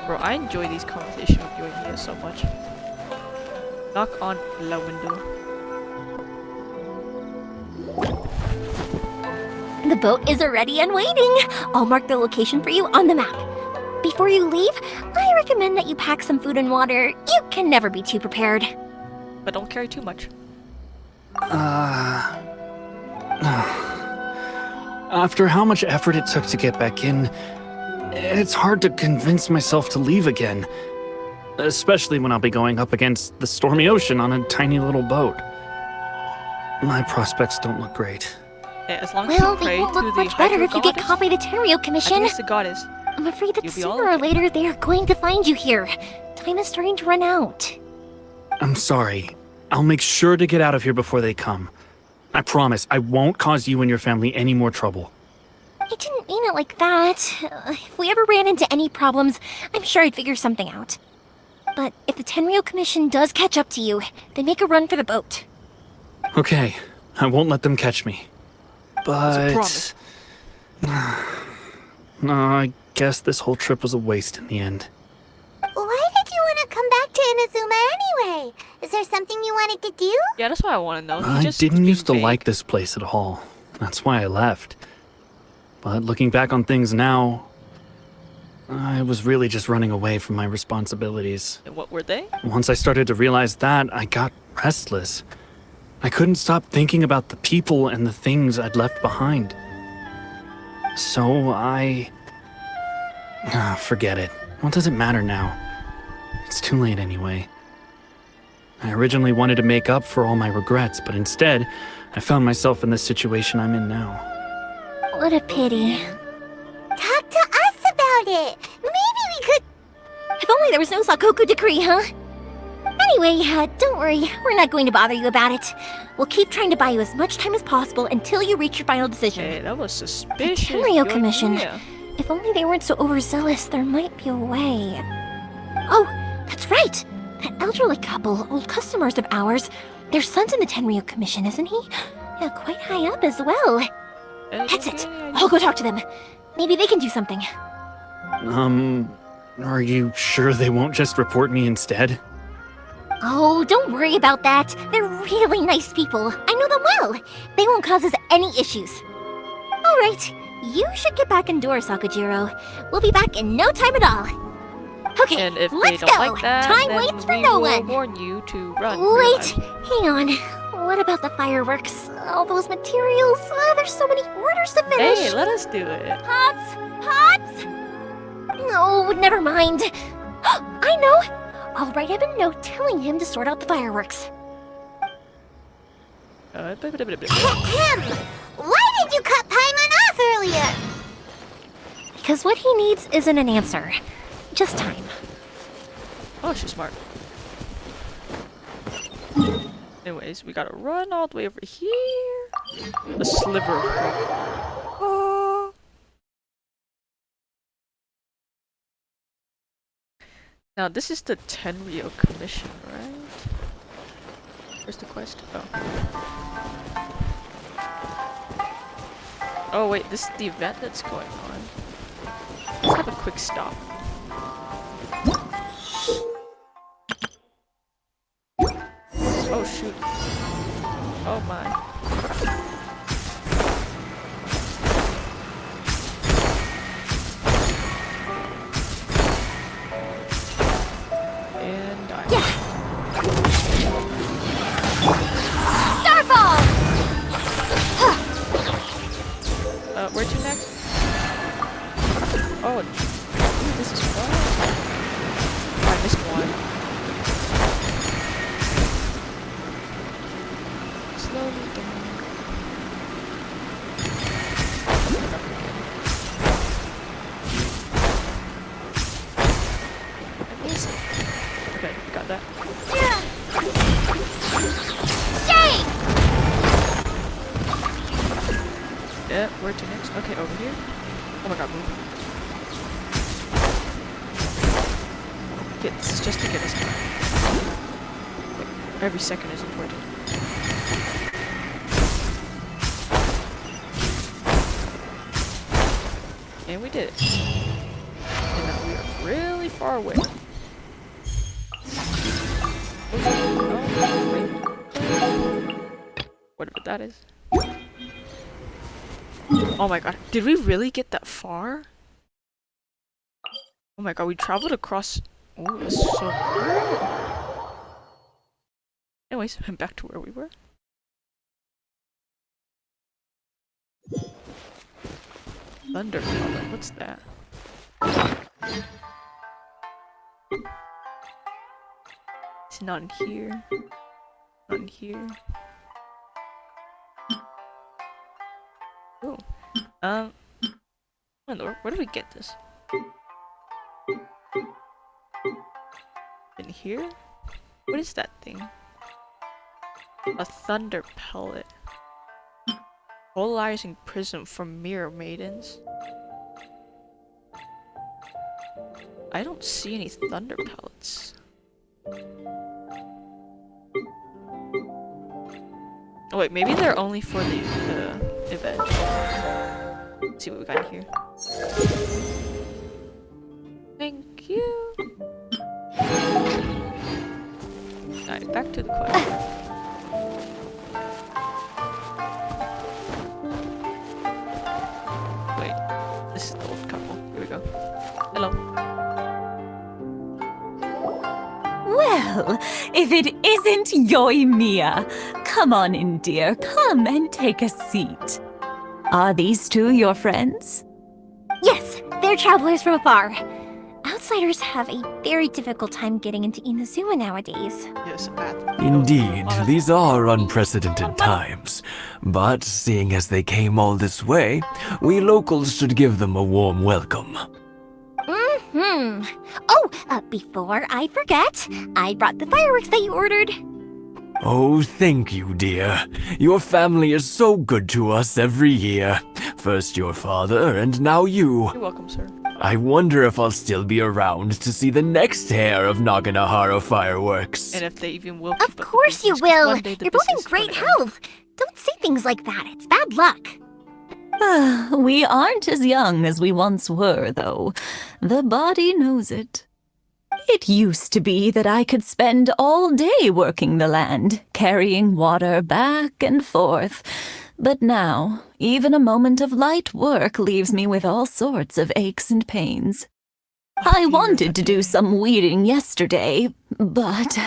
Bro, I enjoy these conversations with yoimiya so much. Knock on la window. The boat is ready and waiting. I'll mark the location for you on the map. Before you leave, I recommend that you pack some food and water. You can never be too prepared. But don't carry too much. After how much effort it took to get back in, it's hard to convince myself to leave again. Especially when I'll be going up against the stormy ocean on a tiny little boat. My prospects don't look great. Yeah, as long as Well, you they pray won't to look the much better if you get goddess. caught by the Terrio I Commission. think it's the goddess. I'm afraid that You'll be all sooner or okay. later they are going to find you here. Time is starting to run out. I'm sorry. I'll make sure to get out of here before they come. I promise I won't cause you and your family any more trouble. I didn't mean it like that. If we ever ran into any problems, I'm sure I'd figure something out. But if the Tenryo Commission does catch up to you, then make a run for the boat. Okay, I won't let them catch me. But... promise. No, I guess this whole trip was a waste in the end. Why did you want to come back to Inazuma anyway? Is there something you wanted to do? Yeah, that's what I want to know. I didn't used to like this place at all. That's why I left. But looking back on things now, I was really just running away from my responsibilities. And what were they? Once I started to realize that, I got restless. I couldn't stop thinking about the people and the things I'd left behind. So forget it. What does it matter now? It's too late anyway. I originally wanted to make up for all my regrets, but instead, I found myself in the situation I'm in now. What a pity. Talk to us about it. Maybe we could... If only there was no Sakoku decree, huh? Anyway, don't worry. We're not going to bother you about it. We'll keep trying to buy you as much time as possible until you reach your final decision. Hey, that was The suspicious. Tenryo Commission. yoimiya. If only they weren't so overzealous, there might be a way. Oh, that's right! That elderly couple, old customers of ours, Their son's in the Tenryu Commission, isn't he? Yeah, quite high up as well. That's it. I'll go talk to them. Maybe they can do something. Are you sure they won't just report me instead? Oh, don't worry about that. They're really nice people. I know them well. They won't cause us any issues. All right, you should get back indoors, Sakajiro. We'll be back in no time at all. Okay, And if let's they don't go. like that, Time then waits for we no will one. warn you to run. Wait, hang on. What about the fireworks? All those materials? There's so many orders to finish. Hey, let us do it. Pots! Pots! No, never mind. I know. I'll write him a note telling him to sort out the fireworks. Ahem. Why did you cut Paimon off earlier? Because what he needs isn't an answer. Just time. Oh, she's smart. Anyways, we gotta run all the way over here. A sliver of hope. Oh. Now, this is the Tenryu Commission, right? Where's the quest? Oh. Oh, wait, this is the event that's going on. Let's have a quick stop. Oh, shoot. Oh, my. And die. Yeah. Starfall! Where to next? Oh, this is fun. Oh, I missed one. Slowly down. Amazing. Okay, got that. Shame! Yeah, where to next? Okay, over here. Oh my god, move. Okay, this is just to get us time. Every second is important. And we did it. And now we are really far away. Oh, wait. Whatever that is. Oh my god, did we really get that far? Oh my god, we traveled across... Oh, that's so cool. Anyways, back to where we were. Thunder color, what's that? It's not in here. Not in here. Oh. Where do we get this? In here? What is that thing? A thunder pellet. Polarizing prism from mirror maidens. I don't see any thunder pellets. Oh wait, maybe they're only for the event. Let's see what we got here. Thank you. Alright, back to the quest. Wait, this is the old couple. Here we go. Hello. Well, if it isn't yoimiya, come on in, dear. Come and take a seat. Are these two your friends? Yes, they're travelers from afar. Outsiders have a very difficult time getting into Inazuma nowadays. Yes, Indeed, these are unprecedented times. But seeing as they came all this way, we locals should give them a warm welcome. Mm-hmm. Oh, before I forget, I brought the fireworks that you ordered. Oh, thank you, dear. Your family is so good to us every year. First your father, and now you. You're welcome, sir. I wonder if I'll still be around to see the next hair of Naganahara fireworks. And if they even will. Of course you will. You're both in great health. Don't say things like that. It's bad luck. We aren't as young as we once were, though. The body knows it. It used to be that I could spend all day working the land, carrying water back and forth. But now, even a moment of light work leaves me with all sorts of aches and pains. I wanted to do some weeding yesterday, but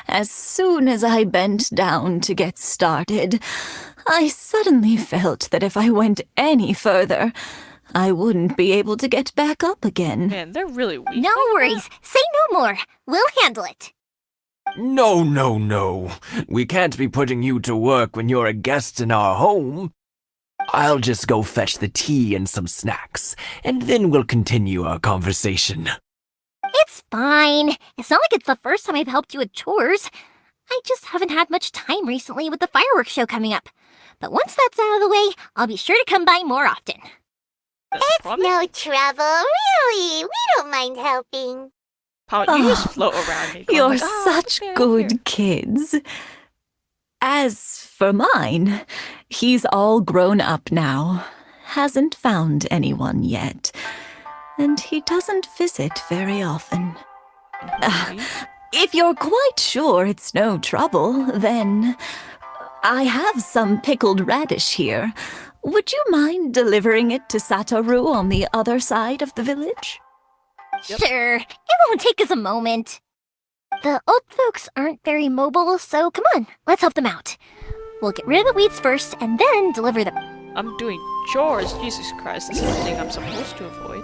as soon as I bent down to get started, I suddenly felt that if I went any further, I wouldn't be able to get back up again. Man, they're really weak. No worries. Say no more. We'll handle it. No. We can't be putting you to work when you're a guest in our home. I'll just go fetch the tea and some snacks, and then we'll continue our conversation. It's fine. It's not like it's the first time I've helped you with chores. I just haven't had much time recently with the fireworks show coming up. But once that's out of the way, I'll be sure to come by more often. It's no trouble, really. We don't mind helping. You just float around me. You're such good kids. As for mine, he's all grown up now. Hasn't found anyone yet. And he doesn't visit very often. If you're quite sure it's no trouble, then I have some pickled radish here. Would you mind delivering it to Satoru on the other side of the village? Yep. Sure. It won't take us a moment. The old folks aren't very mobile, so come on, let's help them out. We'll get rid of the weeds first, and then deliver them. I'm doing chores. Jesus Christ, this is the thing I'm supposed to avoid.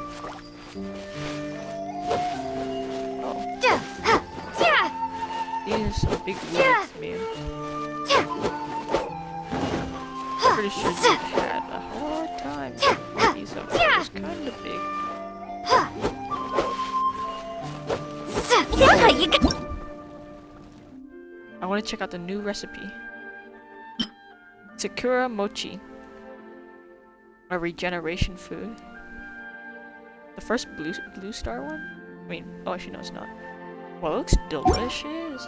These are big words, man. I'm pretty sure you had a hard time with these up. It's kind of big. I want to check out the new recipe. Sakura Mochi. A regeneration food. The first blue star one? I mean, oh, actually no, it's not. Well, it looks delicious.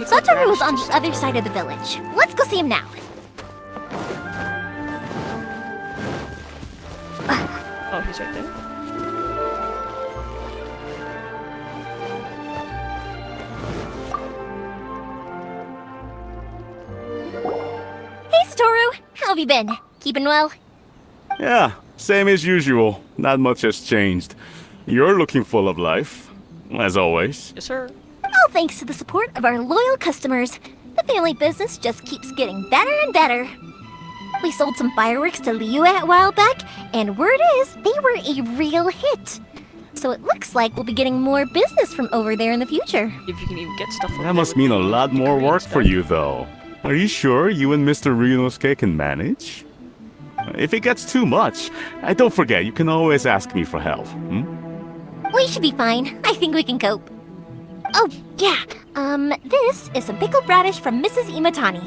Satoru was on the other side of the village. Let's go see him now. Oh, he's right there. Hey, Satoru. How have you been? Keeping well? Yeah, same as usual. Not much has changed. You're looking full of life, as always. Yes, sir. All thanks to the support of our loyal customers. The family business just keeps getting better and better. We sold some fireworks to Liyue a while back, and word is they were a real hit. So it looks like we'll be getting more business from over there in the future. If you can even get stuff from That must mean a lot more work for you, though. Are you sure you and Mr. Ryunosuke can manage? If it gets too much, don't forget, you can always ask me for help. We should be fine. I think we can cope. Oh, yeah. This is some pickled radish from Mrs. Imatani.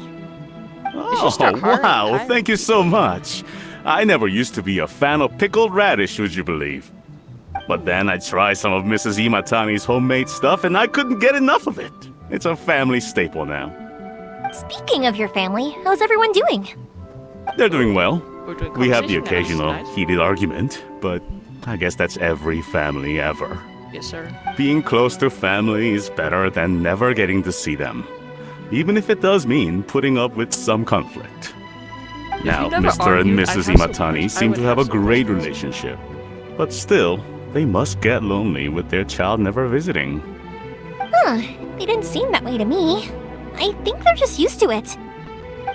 Oh, wow. Thank you so much. I never used to be a fan of pickled radish, would you believe? But then I tried some of Mrs. Imatani's homemade stuff and I couldn't get enough of it. It's a family staple now. Speaking of your family, how's everyone doing? They're doing well. We have the conversation now, occasional that's nice. heated argument, but I guess that's every family ever. Yes, sir. Being close to family is better than never getting to see them, even if it does mean putting up with some conflict. Now, never Mr. and argued, I Mrs. have some Imatani words. I seem would to have a have some great words. relationship, but still, they must get lonely with their child never visiting. Huh, they didn't seem that way to me. I think they're just used to it.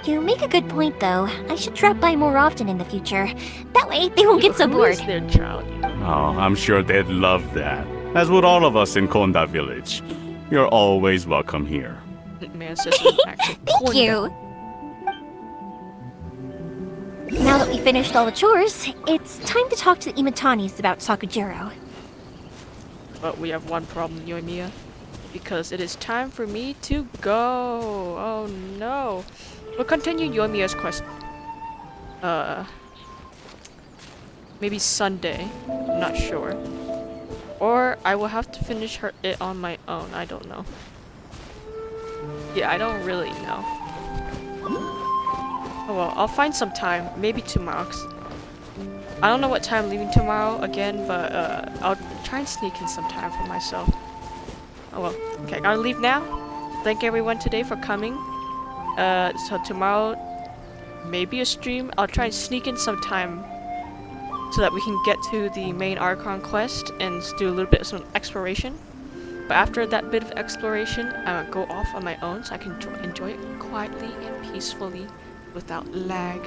You make a good point, though. I should drop by more often in the future. That way, they won't get so Who bored. is their child, you know? Oh, I'm sure they'd love that, as would all of us in Konda Village. You're always welcome here. Man says an actual Thank you. Now that we finished all the chores, it's time to talk to the Imatanis about Sakujiro. But we have one problem, Yoimiya. Because it is time for me to go. Oh no. We'll continue Yoimiya's quest. maybe Sunday. I'm not sure. Or I will have to finish it on my own. I don't know. Yeah, I don't really know. Oh well, I'll find some time. Maybe tomorrow. I don't know what time I'm leaving tomorrow again, but I'll try and sneak in some time for myself. Oh well. Okay, I gotta leave now. Thank everyone today for coming. So tomorrow, maybe a stream. I'll try and sneak in some time so that we can get to the main Archon quest and do a little bit of some exploration. But after that bit of exploration, I'm gonna go off on my own so I can enjoy it quietly and peacefully without lag.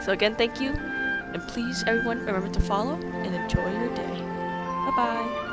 So again, thank you, and please everyone remember to follow and enjoy your day. Bye bye.